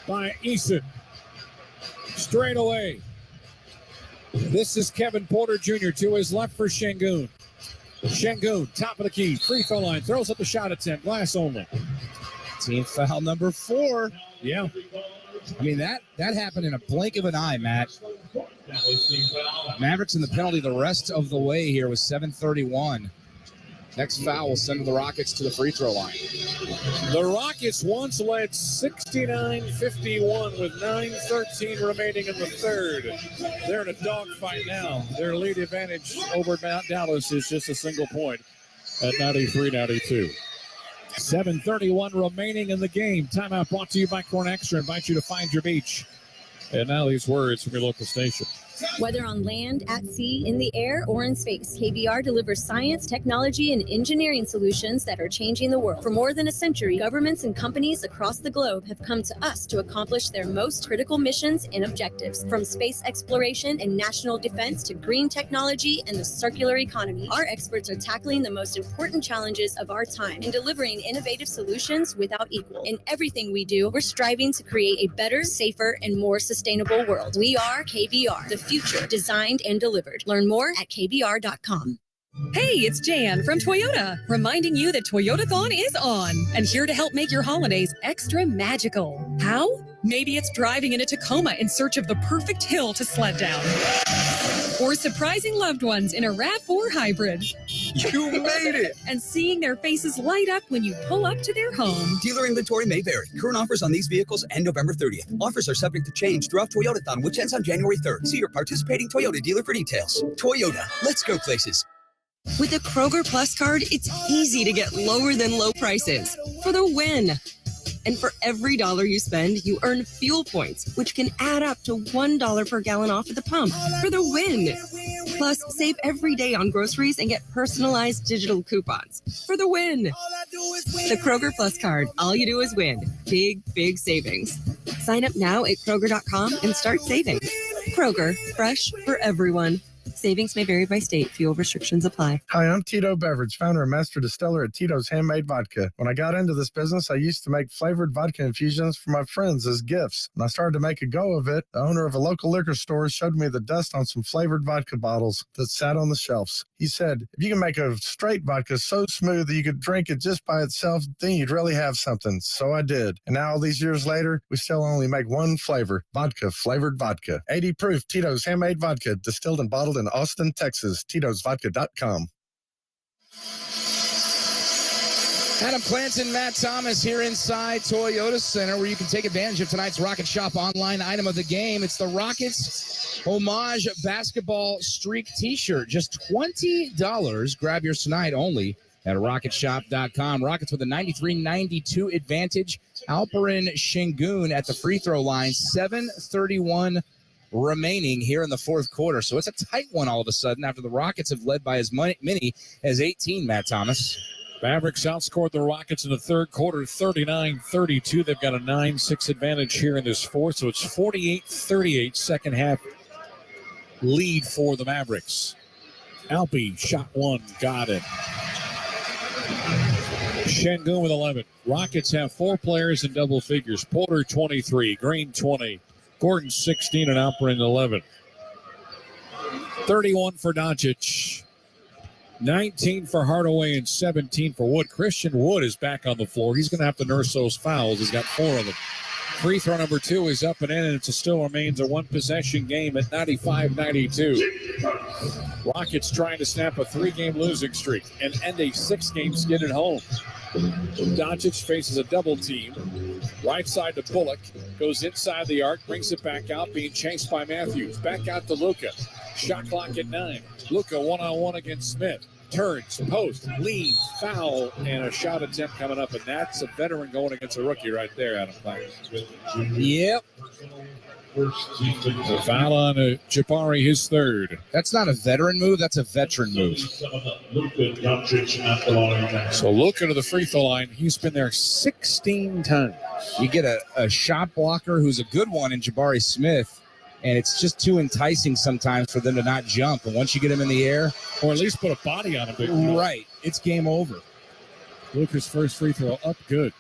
Speaker 1: by Eason. Straight away. This is Kevin Porter Jr. to his left for Şengün. Şengün, top of the key, free throw line, throws up the shot attempt, glass only.
Speaker 2: Team foul number 4.
Speaker 1: Yeah.
Speaker 2: I mean, that happened in a blink of an eye, Matt. Mavericks in the penalty the rest of the way here with 7:31. Next foul will send the Rockets to the free throw line.
Speaker 1: The Rockets once led 69-51 with 9:13 remaining in the third. They're in a dogfight now. Their lead advantage over Mount Dallas is just a single point at 93-92. 7:31 remaining in the game. Timeout brought to you by Corn Extra. Invite you to find your beach. And now these words from your local station.
Speaker 14: Whether on land, at sea, in the air, or in space, KBR delivers science, technology, and engineering solutions that are changing the world. For more than a century, governments and companies across the globe have come to us to accomplish their most critical missions and objectives. From space exploration and national defense to green technology and the circular economy, our experts are tackling the most important challenges of our time and delivering innovative solutions without equal. In everything we do, we're striving to create a better, safer, and more sustainable world. We are KBR, the future designed and delivered. Learn more at kbr.com.
Speaker 6: Hey, it's Jan from Toyota, reminding you that Toyotathon is on and here to help make your holidays extra magical. How? Maybe it's driving in a Tacoma in search of the perfect hill to sled down. Or surprising loved ones in a RAV4 hybrid.
Speaker 7: You made it!
Speaker 6: And seeing their faces light up when you pull up to their home.
Speaker 7: Dealer inventory may vary. Current offers on these vehicles end November 30th. Offers are subject to change throughout Toyotathon, which ends on January 3rd. See your participating Toyota dealer for details. Toyota, let's go places.
Speaker 9: With the Kroger Plus card, it's easy to get lower than low prices for the win. And for every dollar you spend, you earn fuel points, which can add up to $1 per gallon off at the pump for the win. Plus, save every day on groceries and get personalized digital coupons for the win. The Kroger Plus card. All you do is win. Big, big savings. Sign up now at Kroger.com and start saving. Kroger, fresh for everyone. Savings may vary by state. Fuel restrictions apply.
Speaker 16: Hi, I'm Tito Beverage, founder and master distiller at Tito's Handmade Vodka. When I got into this business, I used to make flavored vodka infusions for my friends as gifts. When I started to make a go of it, the owner of a local liquor store showed me the dust on some flavored vodka bottles that sat on the shelves. He said, if you can make a straight vodka so smooth that you could drink it just by itself, then you'd really have something. So I did. And now all these years later, we still only make one flavor, vodka flavored vodka. 80 proof Tito's Handmade Vodka, distilled and bottled in Austin, Texas. Tito'sVodka.com.
Speaker 2: Adam Clanton, Matt Thomas here inside Toyota Center, where you can take advantage of tonight's Rocket Shop online item of the game. It's the Rockets Homage Basketball Streak t-shirt. Just $20. Grab yours tonight only at rocketshop.com. Rockets with a 93-92 advantage. Alperen Şengün at the free throw line. 7:31 remaining here in the fourth quarter. So it's a tight one all of a sudden after the Rockets have led by as many as 18, Matt Thomas.
Speaker 1: Mavericks outscored the Rockets in the third quarter 39-32. They've got a 9-6 advantage here in this fourth, so it's 48-38 second half lead for the Mavericks. Alpi, shot one, got it. Şengün with 11. Rockets have 4 players in double figures. Porter 23, Green 20, Gordon 16, and Alperen 11. 31 for Doncic. 19 for Hardaway and 17 for Wood. Christian Wood is back on the floor. He's going to have to nurse those fouls. He's got 4 of them. Free throw number 2 is up and in, and it still remains a one-possession game at 95-92. Rockets trying to snap a 3-game losing streak and end a 6-game skid at home. Doncic faces a double team. Right side to Bullock. Goes inside the arc, brings it back out, being chased by Matthews. Back out to Luka. Shot clock at 9. Luka one-on-one against Smith. Turns, post, leans, foul, and a shot attempt coming up. And that's a veteran going against a rookie right there, Adam Clark.
Speaker 2: Yep.
Speaker 1: The foul on Jabari, his third.
Speaker 2: That's not a veteran move. That's a veteran move.
Speaker 1: So Luka to the free throw line. He's been there 16 times.
Speaker 2: You get a shot blocker who's a good one in Jabari Smith, and it's just too enticing sometimes for them to not jump. And once you get him in the air,
Speaker 1: or at least put a body on him.
Speaker 2: Right. It's game over.
Speaker 1: Luka's first free throw up good.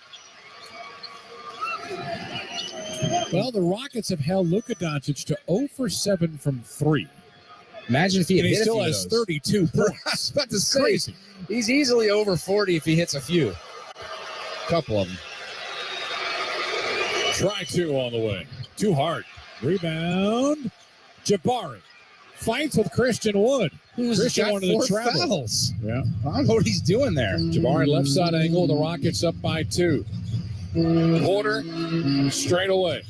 Speaker 1: Well, the Rockets have held Luka Doncic to 0 for 7 from 3.
Speaker 2: Imagine if he
Speaker 1: and he still has 32 points.
Speaker 2: I was about to say,
Speaker 1: crazy.
Speaker 2: He's easily over 40 if he hits a few. Couple of them.
Speaker 1: Try 2 on the way. Too hard. Rebound. Jabari fights with Christian Wood. Christian wanted to travel.
Speaker 2: Fouls.
Speaker 1: Yeah.
Speaker 2: I don't know what he's doing there.
Speaker 1: Jabari left side angle. The Rockets up by 2. Porter straight away.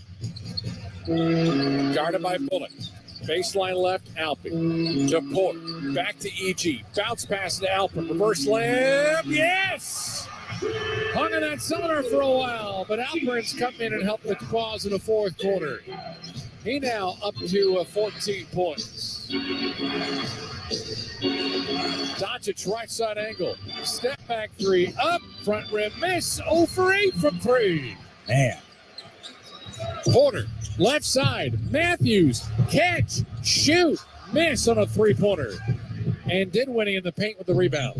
Speaker 1: Guarded by Bullock. Baseline left, Alpi. To Porter. Back to EG. Bounce pass to Alpin. Reverse layup. Yes! Hung on that cylinder for a while, but Alperen's come in and helped the cause in the fourth quarter. He now up to 14 points. Doncic right side angle. Step back 3. Up. Front rim miss. 0 for 8 from 3.
Speaker 2: Man.
Speaker 1: Porter. Left side. Matthews. Catch. Shoot. Miss on a 3-pointer. And Dinwiddie in the paint with the rebound.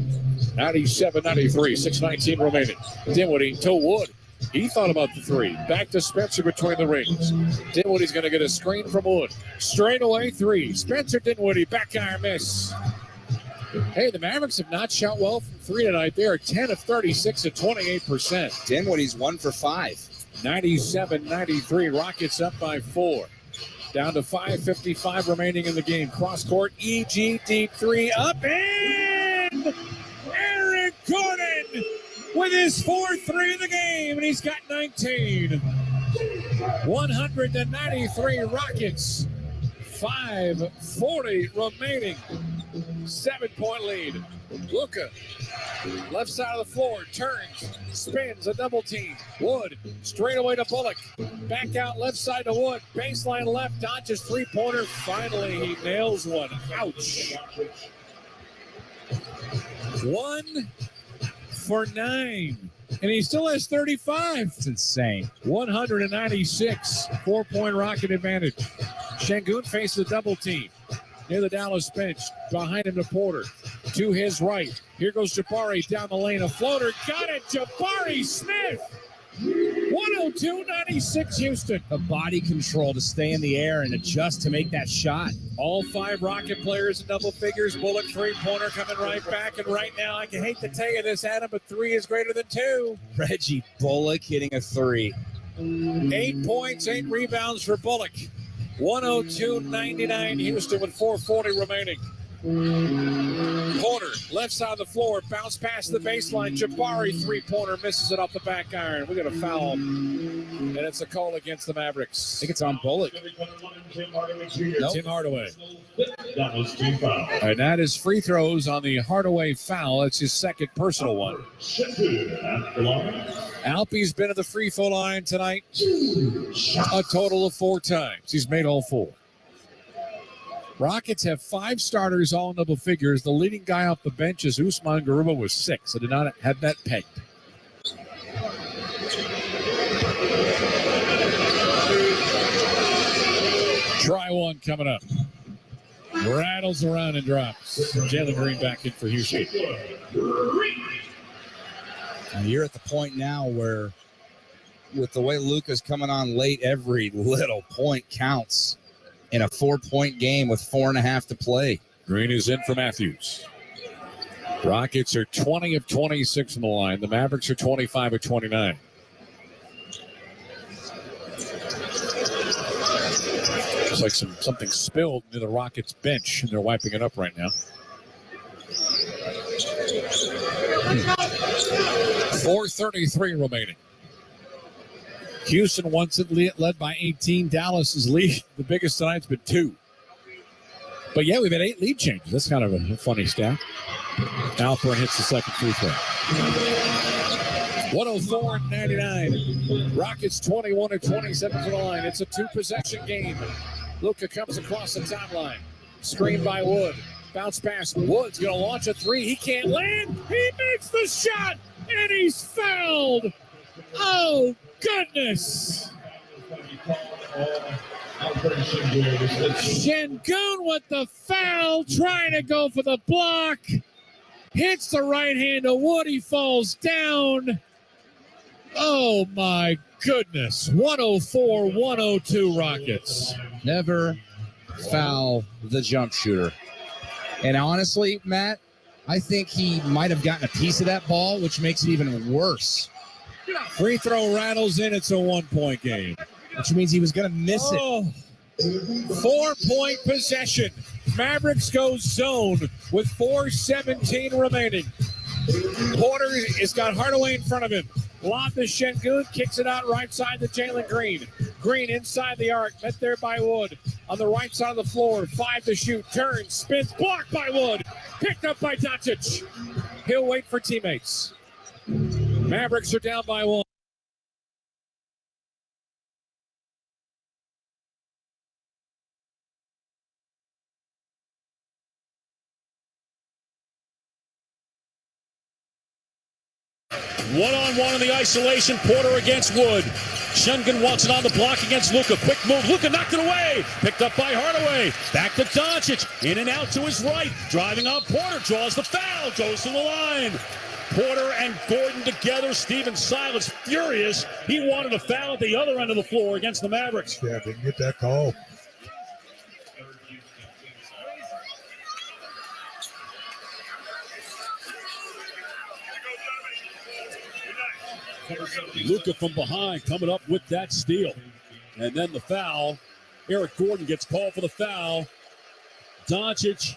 Speaker 1: 97-93. 6:19 remaining. Dinwiddie to Wood. He thought about the 3. Back to Spencer between the rings. Dinwiddie's going to get a screen from Wood. Straight away 3. Spencer Dinwiddie. Back iron miss. Hey, the Mavericks have not shot well from 3 tonight. They are 10 of 36 at 28%.
Speaker 2: Dinwiddie's 1 for 5.
Speaker 1: 97-93. Rockets up by 4. Down to 5:55 remaining in the game. Cross court. EG deep 3. Up and Eric Gordon with his 4th 3 of the game, and he's got 19. 193 Rockets. 5:40 remaining. 7-point lead. Luka, left side of the floor, turns, spins, a double team. Wood, straight away to Bullock. Back out left side to Wood. Baseline left, Doncic's 3-pointer. Finally, he nails one. Ouch. 1 for 9. And he still has 35.
Speaker 2: It's insane.
Speaker 1: 196. 4-point Rocket advantage. Şengün faces a double team near the Dallas bench. Behind him to Porter. To his right. Here goes Jabari down the lane. A floater. Got it. Jabari Smith. 102-96 Houston.
Speaker 2: The body control to stay in the air and adjust to make that shot.
Speaker 1: All 5 Rocket players in double figures. Bullock 3-pointer coming right back. And right now, I hate to tell you this, Adam, but 3 is greater than 2.
Speaker 2: Reggie Bullock hitting a 3.
Speaker 1: 8 points, 8 rebounds for Bullock. 102-99 Houston with 4:40 remaining. Porter, left side of the floor, bounce past the baseline. Jabari, three-pointer, misses it off the back iron. We got a foul, and it's a call against the Mavericks.
Speaker 2: I think it's on Bullock.
Speaker 1: Nope. Tim Hardaway.
Speaker 4: That was 2 fouls.
Speaker 1: And that is free throws on the Hardaway foul. It's his second personal one. Alpe's been at the free throw line tonight a total of 4 times. He's made all 4. Rockets have 5 starters, all in double figures. The leading guy off the bench is Usman Garuba with 6. I did not have that pegged. Try one coming up. Rattles around and drops. Jalen Green back in for Houston.
Speaker 2: And you're at the point now where, with the way Luka's coming on late, every little point counts in a 4-point game with 4.5 to play.
Speaker 1: Green is in for Matthews. Rockets are 20 of 26 from the line. The Mavericks are 25 of 29. Looks like something spilled near the Rockets bench, and they're wiping it up right now. 4:33 remaining. Houston wants it led by 18. Dallas's lead, the biggest tonight's been 2. But yeah, we've had 8 lead changes. That's kind of a funny stat. Alperen hits the second free throw. 104-99. Rockets 21 of 27 for the line. It's a 2-possession game. Luka comes across the timeline. Screen by Wood. Bounce pass. Wood's going to launch a 3. He can't land. He makes the shot, and he's fouled. Oh, goodness. Şengün with the foul, trying to go for the block. Hits the right hand to Wood. He falls down. Oh, my goodness. 104-102 Rockets.
Speaker 2: Never foul the jump shooter. And honestly, Matt, I think he might have gotten a piece of that ball, which makes it even worse.
Speaker 1: Free throw rattles in. It's a 1-point game.
Speaker 2: Which means he was going to miss it.
Speaker 1: 4-point possession. Mavericks go zone with 4:17 remaining. Porter has got Hardaway in front of him. Lob to Şengün, kicks it out right side to Jalen Green. Green inside the arc, met there by Wood. On the right side of the floor, 5 to shoot, turns, spins, blocked by Wood. Picked up by Doncic. He'll wait for teammates. Mavericks are down by 1.
Speaker 17: One-on-one in the isolation. Porter against Wood. Şengün wants it on the block against Luka. Quick move. Luka knocked it away. Picked up by Hardaway. Back to Doncic. In and out to his right. Driving on Porter. Draws the foul. Goes to the line. Porter and Gordon together. Stephen Silas furious. He wanted a foul at the other end of the floor against the Mavericks.
Speaker 18: Yeah, didn't get that call.
Speaker 17: Luka from behind coming up with that steal. And then the foul. Eric Gordon gets called for the foul. Doncic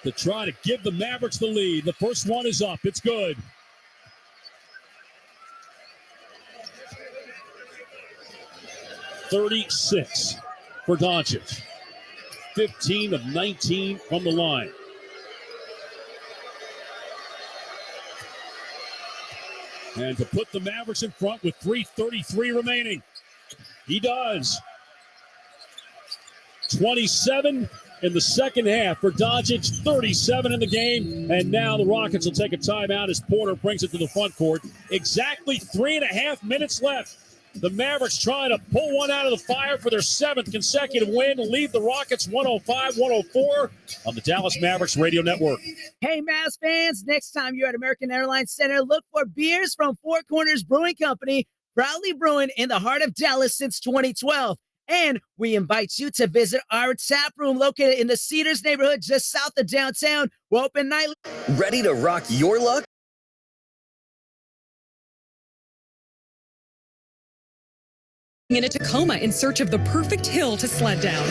Speaker 17: to try to give the Mavericks the lead. The first one is up. It's good. .36 for Doncic. 15 of 19 from the line. And to put the Mavericks in front with 3:33 remaining. He does. 27 in the second half for Doncic, 37 in the game. And now the Rockets will take a timeout as Porter brings it to the front court. Exactly 3.5 minutes left. The Mavericks trying to pull one out of the fire for their 7th consecutive win, lead the Rockets 105-104 on the Dallas Mavericks Radio Network.
Speaker 19: Hey, Mavs fans, next time you're at American Airlines Center, look for beers from Four Corners Brewing Company, proudly brewing in the heart of Dallas since 2012. And we invite you to visit our tap room located in the Cedars neighborhood just south of downtown. We're open nightly.
Speaker 7: Ready to rock your luck?
Speaker 6: In a Tacoma in search of the perfect hill to sled down.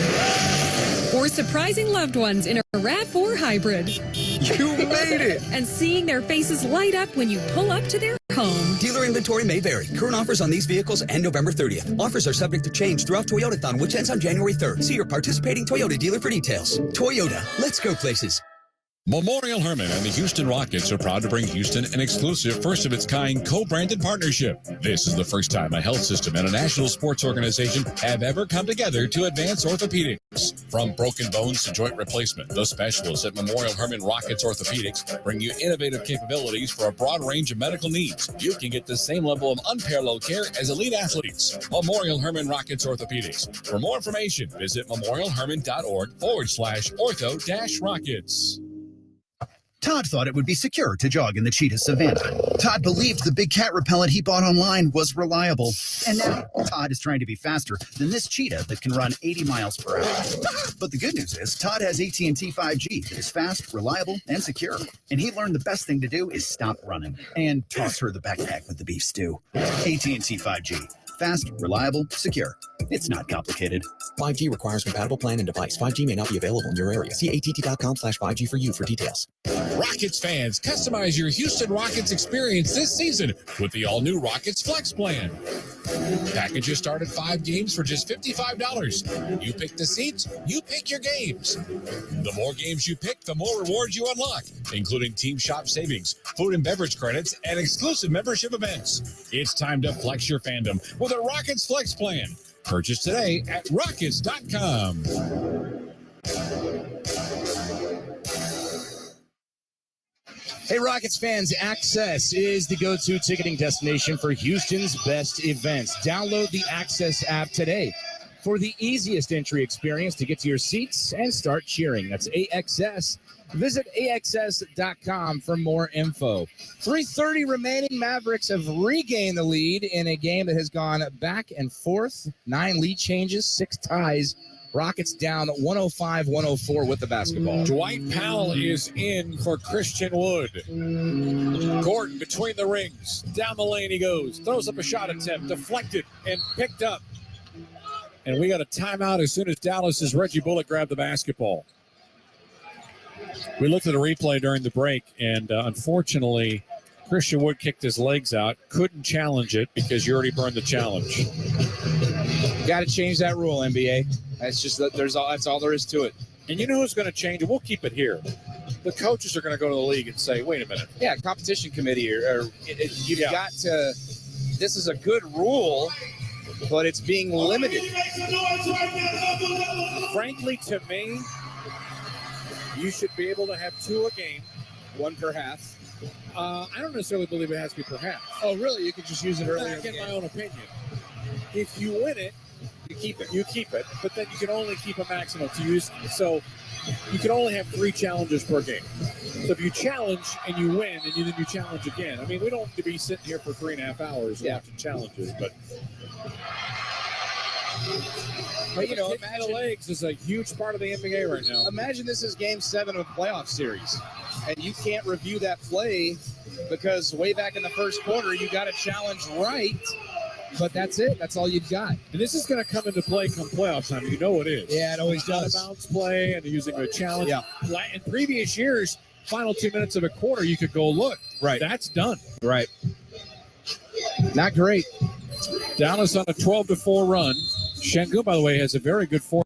Speaker 6: Or or surprising loved ones in a RAV4 hybrid.
Speaker 7: You made it!
Speaker 6: And seeing their faces light up when you pull up to their home.
Speaker 7: Dealer inventory may vary. Current offers on these vehicles end November 30th. Offers are subject to change throughout Toyotathon, which ends on January 3rd. See your participating Toyota dealer for details. Toyota, let's go places.
Speaker 12: Memorial Hermann and the Houston Rockets are proud to bring Houston an exclusive, first-of-its-kind co-branded partnership. This is the first time a health system and a national sports organization have ever come together to advance orthopedics. From broken bones to joint replacement, the specialists at Memorial Hermann Rockets Orthopedics bring you innovative capabilities for a broad range of medical needs. You can get the same level of unparalleled care as elite athletes. Memorial Hermann Rockets Orthopedics. For more information, visit memorialhermann.org/ortho-rockets.
Speaker 18: Todd thought it would be secure to jog in the cheetah savanna. Todd believed the big cat repellent he bought online was reliable. And now Todd is trying to be faster than this cheetah that can run 80 miles per hour. But the good news is Todd has AT&T 5G that is fast, reliable, and secure. And he learned the best thing to do is stop running and toss her the backpack with the beef stew. AT&T 5G. Fast, reliable, secure. It's not complicated.
Speaker 20: 5G requires compatible plan and device. 5G may not be available in your area. See att.com/5G for you for details.
Speaker 12: Rockets fans, customize your Houston Rockets experience this season with the all-new Rockets Flex Plan. Packages start at 5 games for just $55. You pick the seats, you pick your games. The more games you pick, the more rewards you unlock, including team shop savings, food and beverage credits, and exclusive membership events. It's time to flex your fandom with a Rockets Flex Plan. Purchase today at Rockets.com.
Speaker 2: Hey, Rockets fans, Access is the go-to ticketing destination for Houston's best events. Download the Access app today for the easiest entry experience to get to your seats and start cheering. That's AXS. Visit AXS.com for more info. 3:30 remaining. Mavericks have regained the lead in a game that has gone back and forth. 9 lead changes, 6 ties. Rockets down 105-104 with the basketball.
Speaker 1: Dwight Powell is in for Christian Wood. Gordon between the rings. Down the lane he goes. Throws up a shot attempt. Deflected and picked up. And we got a timeout as soon as Dallas's Reggie Bullock grabbed the basketball. We looked at a replay during the break, and unfortunately, Christian Wood kicked his legs out. Couldn't challenge it because you already burned the challenge.
Speaker 2: Got to change that rule, NBA. That's just that's all there is to it.
Speaker 1: And you know who's going to change it? We'll keep it here. The coaches are going to go to the league and say, wait a minute.
Speaker 2: Yeah, competition committee. You've got to – this is a good rule, but it's being limited.
Speaker 1: Frankly, to me, you should be able to have 2 a game.
Speaker 2: 1 per half.
Speaker 1: I don't necessarily believe it has to be per half.
Speaker 2: Oh, really? You could just use it earlier.
Speaker 1: Back in my own opinion. If you win it, you keep it. You keep it, but then you can only keep a maximum to use. So you can only have 3 challenges per game. So if you challenge and you win, and then you challenge again. I mean, we don't have to be sitting here for 3.5 hours watching challenges, but you know, imagine the legs is a huge part of the NBA right now.
Speaker 2: Imagine this is Game 7 of a playoff series, and you can't review that play because way back in the first quarter you got a challenge right. But that's it. That's all you've got.
Speaker 1: And this is going to come into play come playoff time. You know it is.
Speaker 2: Yeah, it always does.
Speaker 1: Out of bounds play and using a challenge.
Speaker 2: Yeah.
Speaker 1: In previous years, final 2 minutes of a quarter, you could go, look,
Speaker 2: right,
Speaker 1: that's done.
Speaker 2: Right. Not great.
Speaker 1: Dallas on a 12-4 run. Şengün, by the way, has a very good fourth.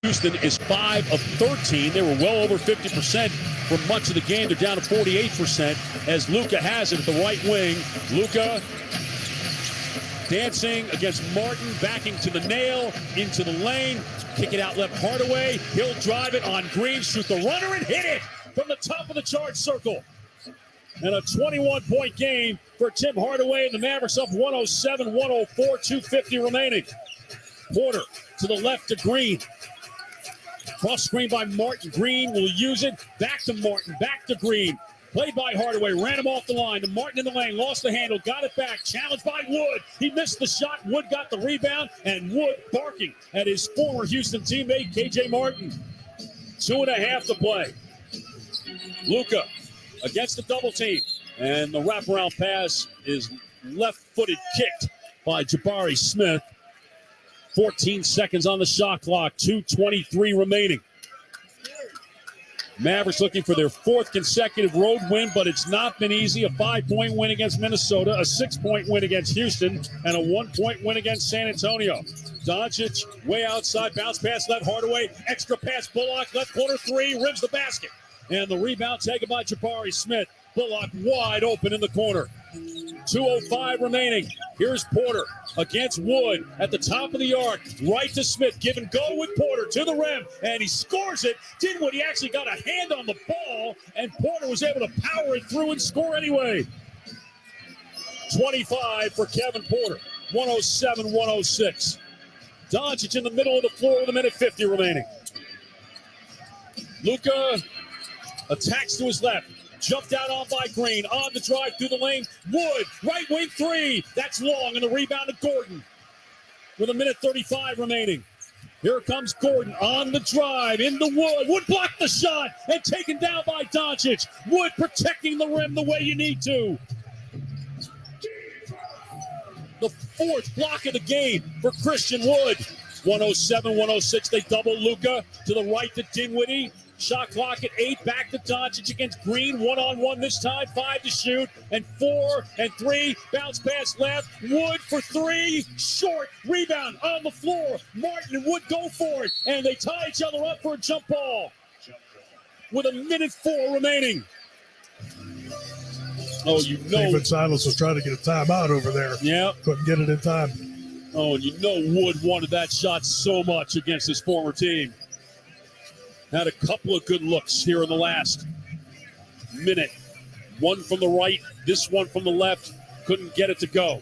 Speaker 17: Houston is 5 of 13. They were well over 50% for much of the game. They're down to 48% as Luka has it at the right wing. Luka dancing against Martin, backing to the nail, into the lane. Kick it out left Hardaway. He'll drive it on Green, shoot the runner and hit it from the top of the charge circle. And a 21-point game for Tim Hardaway and the Mavericks up 107-104, 2:50 remaining. Porter to the left to Green. Cross screen by Martin. Green will use it. Back to Martin. Back to Green. Played by Hardaway. Ran him off the line. To Martin in the lane. Lost the handle. Got it back. Challenged by Wood. He missed the shot. Wood got the rebound. And Wood barking at his former Houston teammate, KJ Martin. 2.5 to play. Luka against the double team. And the wraparound pass is left-footed kicked by Jabari Smith. 14 seconds on the shot clock, 2:23 remaining. Mavericks looking for their 4th consecutive road win, but it's not been easy. A 5-point win against Minnesota, a 6-point win against Houston, and a 1-point win against San Antonio. Doncic way outside, bounce pass left, Hardaway, extra pass, Bullock, left corner 3, rims the basket. And the rebound taken by Jabari Smith. Bullock wide open in the corner. 2:05 remaining. Here's Porter against Wood at the top of the arc. Right to Smith. Give and go with Porter to the rim. And he scores it. Dinwiddie actually got a hand on the ball. And Porter was able to power it through and score anyway. 25 for Kevin Porter. 107-106. Doncic in the middle of the floor with 1:50 remaining. Luka attacks to his left. Jumped out on by Green. On the drive through the lane. Wood, right wing 3. That's long, and the rebound to Gordon. With 1:35 remaining. Here comes Gordon on the drive into Wood. Wood blocked the shot and taken down by Doncic. Wood protecting the rim the way you need to. The 4th block of the game for Christian Wood. 107-106. They double Luka to the right to Dinwiddie. Shot clock at 8, back to Doncic against Green, 1-on-1 this time, 5 to shoot, and 4 and 3, bounce pass left, Wood for 3, short, rebound on the floor, Martin and Wood go for it, and they tie each other up for a jump ball with 1:04 remaining. Oh, you know.
Speaker 21: David Silas was trying to get a timeout over there.
Speaker 17: Yeah.
Speaker 21: Couldn't get it in time.
Speaker 17: Oh, and you know Wood wanted that shot so much against his former team. Had a couple of good looks here in the last minute. One from the right, this one from the left. Couldn't get it to go.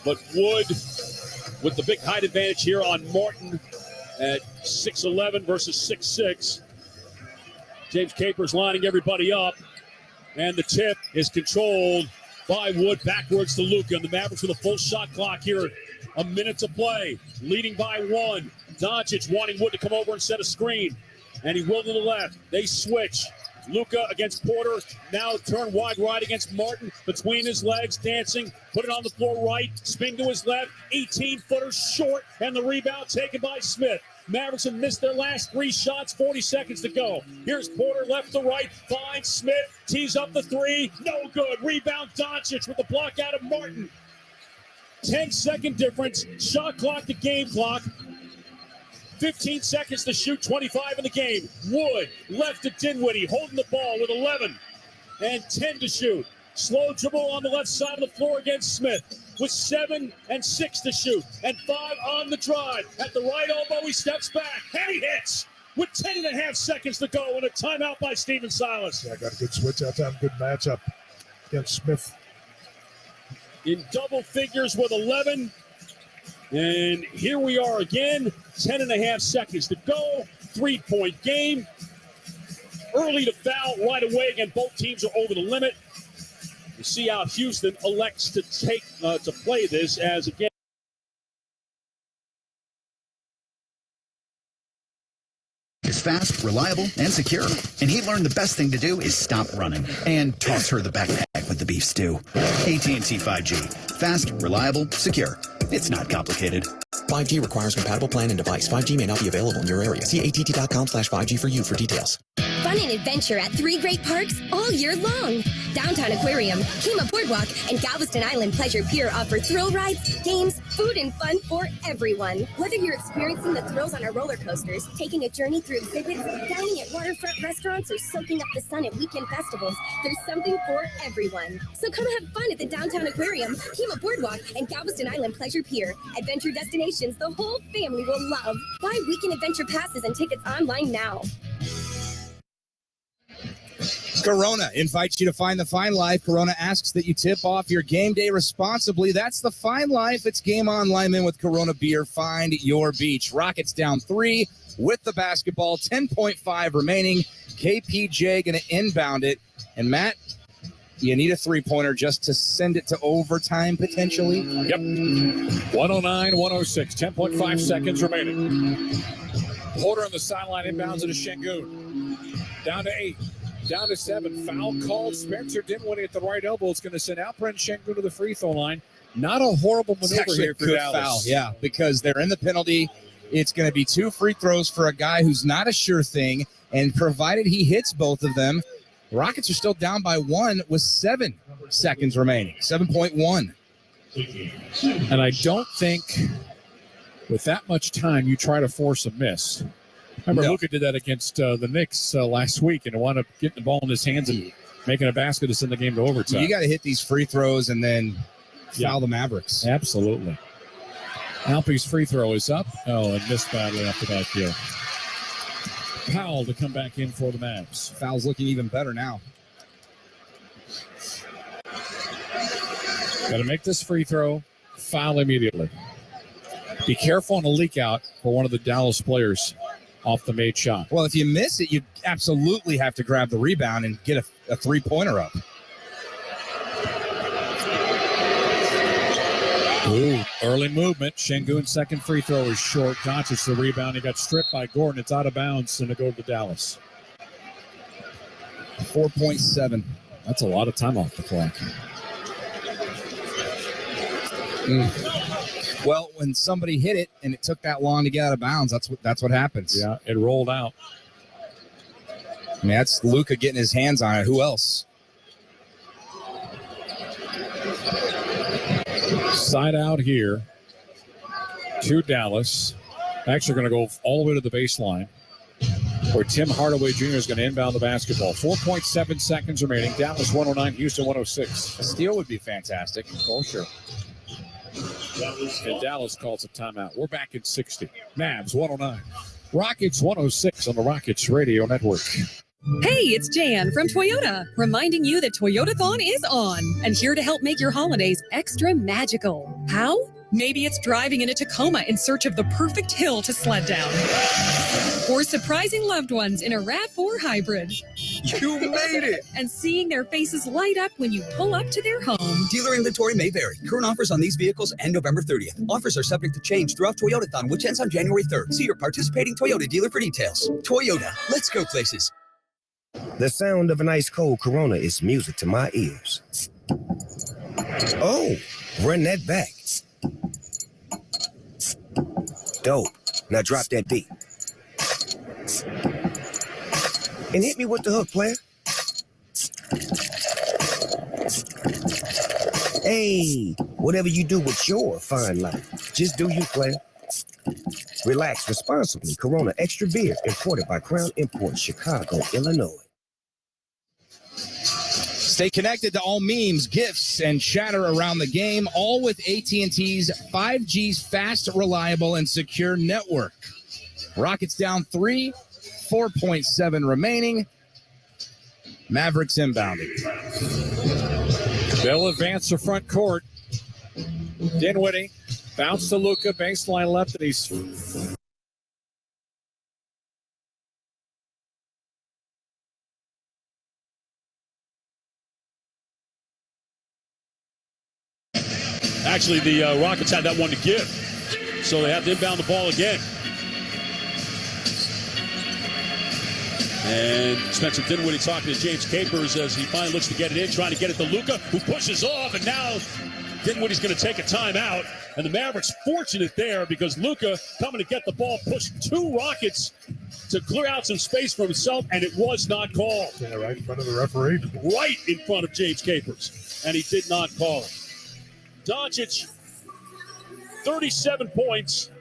Speaker 17: But Wood with the big height advantage here on Martin at 6'11 versus 6'6. James Capers lining everybody up. And the tip is controlled by Wood backwards to Luka. And the Mavericks with a full shot clock here. A minute to play. Leading by 1. Doncic wanting Wood to come over and set a screen. And he will to the left. They switch. Luka against Porter. Now turn wide right against Martin. Between his legs, dancing. Put it on the floor right. Spin to his left. 18-footer short. And the rebound taken by Smith. Mavericks have missed their last 3 shots. 40 seconds to go. Here's Porter left to right. Finds Smith. Tees up the 3. No good. Rebound Doncic with the block out of Martin. 10-second difference. Shot clock to game clock. 15 seconds to shoot, 25 in the game. Wood left to Dinwiddie, holding the ball with 11 and 10 to shoot. Slow dribble on the left side of the floor against Smith with 7 and 6 to shoot and 5 on the drive. At the right elbow, he steps back and he hits with 10.5 seconds to go and a timeout by Stephen Silas.
Speaker 21: Yeah, got a good switch out time, good matchup against Smith.
Speaker 17: In double figures with 11. And here we are again, 10.5 seconds to go. 3-point game. Early to foul right away. Again, both teams are over the limit. You see how Houston elects to take to play this as again.
Speaker 18: Is fast, reliable, and secure. And he learned the best thing to do is stop running and toss her the backpack with the beef stew. AT&T 5G. Fast, reliable, secure. It's not complicated.
Speaker 20: 5G requires compatible plan and device. 5G may not be available in your area. See att.com/5G for you for details.
Speaker 14: Fun and adventure at 3 great parks all year long. Downtown Aquarium, Kima Boardwalk, and Galveston Island Pleasure Pier offer thrill rides, games, food, and fun for everyone. Whether you're experiencing the thrills on our roller coasters, taking a journey through exhibits, dining at waterfront restaurants, or soaking up the sun at weekend festivals, there's something for everyone. So come have fun at the Downtown Aquarium, Kima Boardwalk, and Galveston Island Pleasure Pier. Adventure destinations the whole family will love. Buy weekend adventure passes and tickets online now.
Speaker 2: Corona invites you to find the fine life. Corona asks that you tip off your game day responsibly. That's the fine life. It's Game On Lyman with Corona Beer. Find your beach. Rockets down 3 with the basketball. 10.5 remaining. KPJ going to inbound it. And Matt, you need a three-pointer just to send it to overtime potentially.
Speaker 1: Yep. 109-106. 10.5 seconds remaining. Porter on the sideline inbounds it to Şengün. Down to 8. Down to 7. Foul called. Spencer Dinwiddie at the right elbow. It's going to send Alperen Şengün to the free throw line. Not a horrible
Speaker 2: It's
Speaker 1: maneuver
Speaker 2: actually
Speaker 1: here
Speaker 2: a
Speaker 1: for
Speaker 2: good
Speaker 1: Dallas.
Speaker 2: foul, yeah, because they're in the penalty. It's going to be 2 free throws for a guy who's not a sure thing, and provided he hits both of them, the Rockets are still down by 1 with 7 seconds remaining, 7.1.
Speaker 1: And I don't think with that much time you try to force a miss. Remember,
Speaker 2: No.
Speaker 1: Luka did that against the Knicks last week and wound up getting the ball in his hands and making a basket to send the game to overtime.
Speaker 2: You got to hit these free throws and then foul the Mavericks.
Speaker 1: Absolutely. Alpe's free throw is up. Oh, and missed badly off the back heel. Powell to come back in for the Mavs.
Speaker 2: Foul's looking even better now.
Speaker 1: Got to make this free throw, foul immediately. Be careful on a leak out for one of the Dallas players off the made shot.
Speaker 2: Well, if you miss it, you absolutely have to grab the rebound and get a three-pointer up.
Speaker 1: Ooh, early movement. Şengün's second free throw is short. Doncic the rebound. He got stripped by Gordon. It's out of bounds and it goes to Dallas.
Speaker 2: 4.7.
Speaker 1: That's a lot of time off the clock.
Speaker 2: Well, when somebody hit it and it took that long to get out of bounds, that's what happens.
Speaker 1: Yeah, it rolled out.
Speaker 2: I mean, that's Luka getting his hands on it. Who else?
Speaker 1: Side out here to Dallas. Actually going to go all the way to the baseline where Tim Hardaway Jr. is going to inbound the basketball. 4.7 seconds remaining. Dallas 109, Houston 106.
Speaker 2: A steal would be fantastic.
Speaker 1: Oh, sure. And Dallas calls a timeout. We're back at 60. Mavs 109. Rockets 106 on the Rockets Radio Network.
Speaker 6: Hey, it's Jan from Toyota, reminding you that Toyotathon is on and here to help make your holidays extra magical. How? Maybe it's driving in a Tacoma in search of the perfect hill to sled down. Or surprising loved ones in a RAV4 hybrid.
Speaker 7: You made it!
Speaker 6: And seeing their faces light up when you pull up to their home.
Speaker 7: Dealer inventory may vary. Current offers on these vehicles end November 30th. Offers are subject to change throughout Toyotathon, which ends on January 3rd. See your participating Toyota dealer for details. Toyota, let's go places.
Speaker 3: The sound of an ice cold Corona is music to my ears. Oh, run that back. Dope. Now drop that beat. And hit me with the hook, player. Hey, whatever you do with your fine life, just do you, player. Relax responsibly. Corona Extra Beer, imported by Crown Imports, Chicago, Illinois.
Speaker 2: Stay connected to all memes, gifts, and chatter around the game, all with AT&T's 5G's fast, reliable, and secure network. Rockets down 3, 4.7 remaining. Mavericks inbounding.
Speaker 1: They'll advance to front court. Dinwiddie bounce to Luka, baseline left, and he's
Speaker 17: Actually, the Rockets had that one to give, so they have to inbound the ball again. And Spencer Dinwiddie talking to James Capers as he finally looks to get it in, trying to get it to Luka, who pushes off, and now Dinwiddie's going to take a timeout. And the Mavericks fortunate there because Luka coming to get the ball pushed 2 Rockets to clear out some space for himself, and it was not called.
Speaker 21: Yeah, right in front of the referee.
Speaker 17: Right in front of James Capers, and he did not call it. Doncic, 37 points,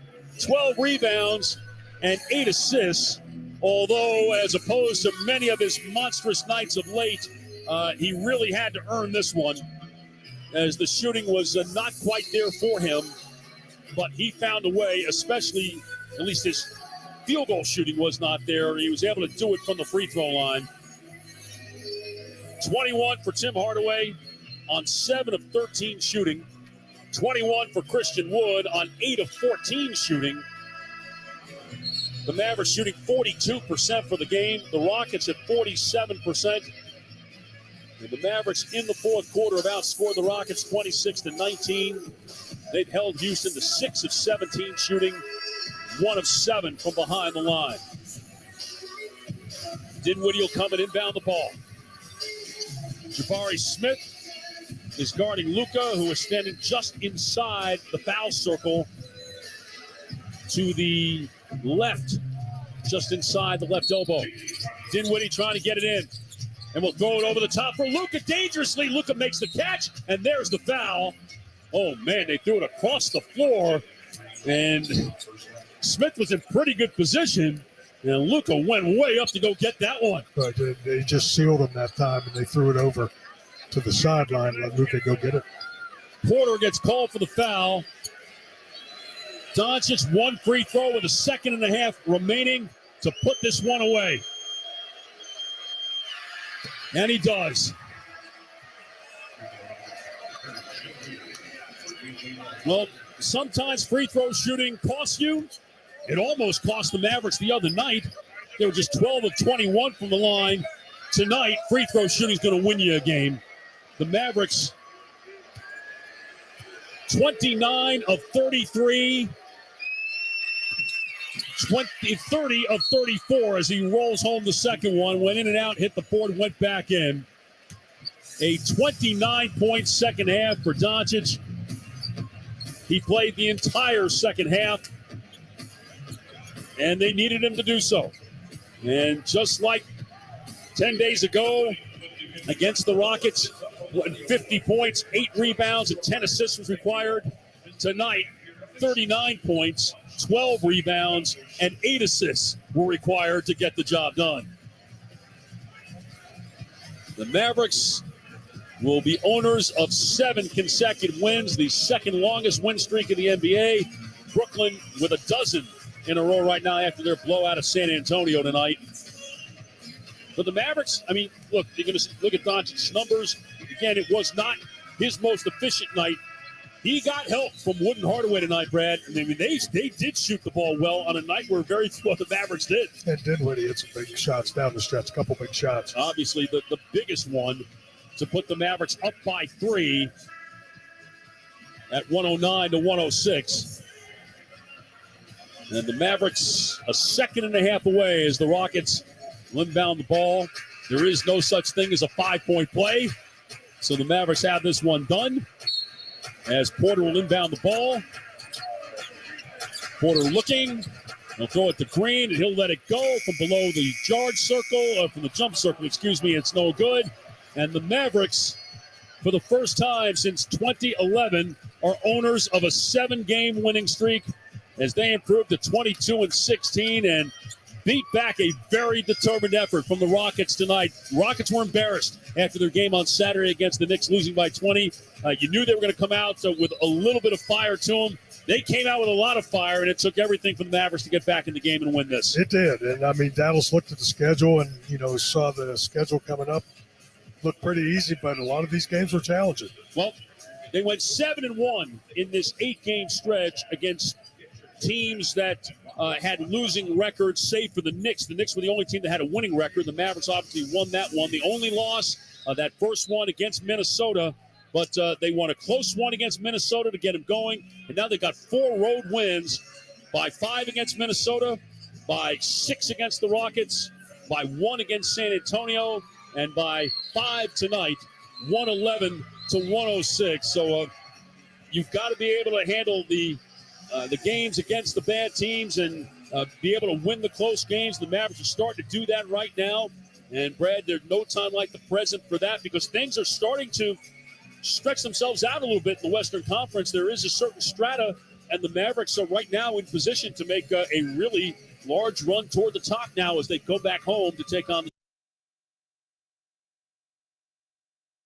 Speaker 17: 12 rebounds, and 8 assists. Although, as opposed to many of his monstrous nights of late, he really had to earn this one, as the shooting was not quite there for him. But he found a way, especially, at least his field goal shooting was not there. He was able to do it from the free throw line. 21 for Tim Hardaway on 7 of 13 shooting. 21 for Christian Wood on 8 of 14 shooting. The Mavericks shooting 42% for the game. The Rockets at 47%. And the Mavericks in the fourth quarter have outscored the Rockets 26-19. They've held Houston to 6 of 17 shooting, 1 of 7 from behind the line. Dinwiddie will come and inbound the ball. Jabari Smith is guarding Luka, who is standing just inside the foul circle to the left, just inside the left elbow. Dinwiddie trying to get it in, and we'll throw it over the top for Luka dangerously. Luka makes the catch, and there's the foul. Oh, man, they threw it across the floor, and Smith was in pretty good position, and Luka went way up to go get that one.
Speaker 21: But they just sealed him that time, and they threw it over to the sideline, let Luka go get it.
Speaker 17: Porter gets called for the foul. Doncic, one free throw with a second and a half remaining to put this one away. And he does. Well, sometimes free throw shooting costs you. It almost cost the Mavericks the other night. They were just 12 of 21 from the line. Tonight, free throw shooting is going to win you a game. The Mavericks, 29 of 33, 30 of 34 as he rolls home the second one. Went in and out, hit the board, went back in. A 29-point second half for Doncic. He played the entire second half, and they needed him to do so. And just like 10 days ago against the Rockets, 50 points, 8 rebounds, and 10 assists was required. Tonight, 39 points, 12 rebounds, and 8 assists were required to get the job done. The Mavericks will be owners of 7 consecutive wins, the second longest win streak in the NBA. Brooklyn with a dozen in a row right now after their blowout of San Antonio tonight. But the Mavericks, I mean, look, you're going to look at Doncic's numbers. Again, it was not his most efficient night. He got help from Wood and Hardaway tonight, Brad. I mean, they did shoot the ball well on a night where very few of the Mavericks did.
Speaker 21: And Dinwiddie hit some big shots down the stretch, a couple big shots.
Speaker 17: Obviously, the biggest one to put the Mavericks up by 3 at 109 to 106. And the Mavericks a second and a half away as the Rockets inbound the ball. There is no such thing as a 5-point play. So the Mavericks have this one done as Porter will inbound the ball. Porter looking. He'll throw it to Green, and he'll let it go from below the charge circle, from the jump circle, excuse me. It's no good. And the Mavericks, for the first time since 2011, are owners of a 7-game winning streak as they improved to 22-16 and beat back a very determined effort from the Rockets tonight. Rockets were embarrassed after their game on Saturday against the Knicks, losing by 20. You knew they were going to come out with a little bit of fire to them. They came out with a lot of fire, and it took everything from the Mavericks to get back in the game and win this.
Speaker 21: It did. And, I mean, Dallas looked at the schedule and, saw the schedule coming up. Looked pretty easy, but a lot of these games were challenging.
Speaker 17: Well, they went 7-1 in this 8-game stretch against teams that had losing records, save for the Knicks. The Knicks were the only team that had a winning record. The Mavericks obviously won that one. The only loss, that first one against Minnesota, but they won a close one against Minnesota to get them going. And now they got 4 road wins, by 5 against Minnesota, by 6 against the Rockets, by 1 against San Antonio, and by 5 tonight, 111 to 106. So you've got to be able to handle the games against the bad teams and be able to win the close games. The Mavericks are starting to do that right now. And, Brad, there's no time like the present for that because things are starting to stretch themselves out a little bit in the Western Conference. There is a certain strata, and the Mavericks are right now in position to make a really large run toward the top now as they go back home to take on the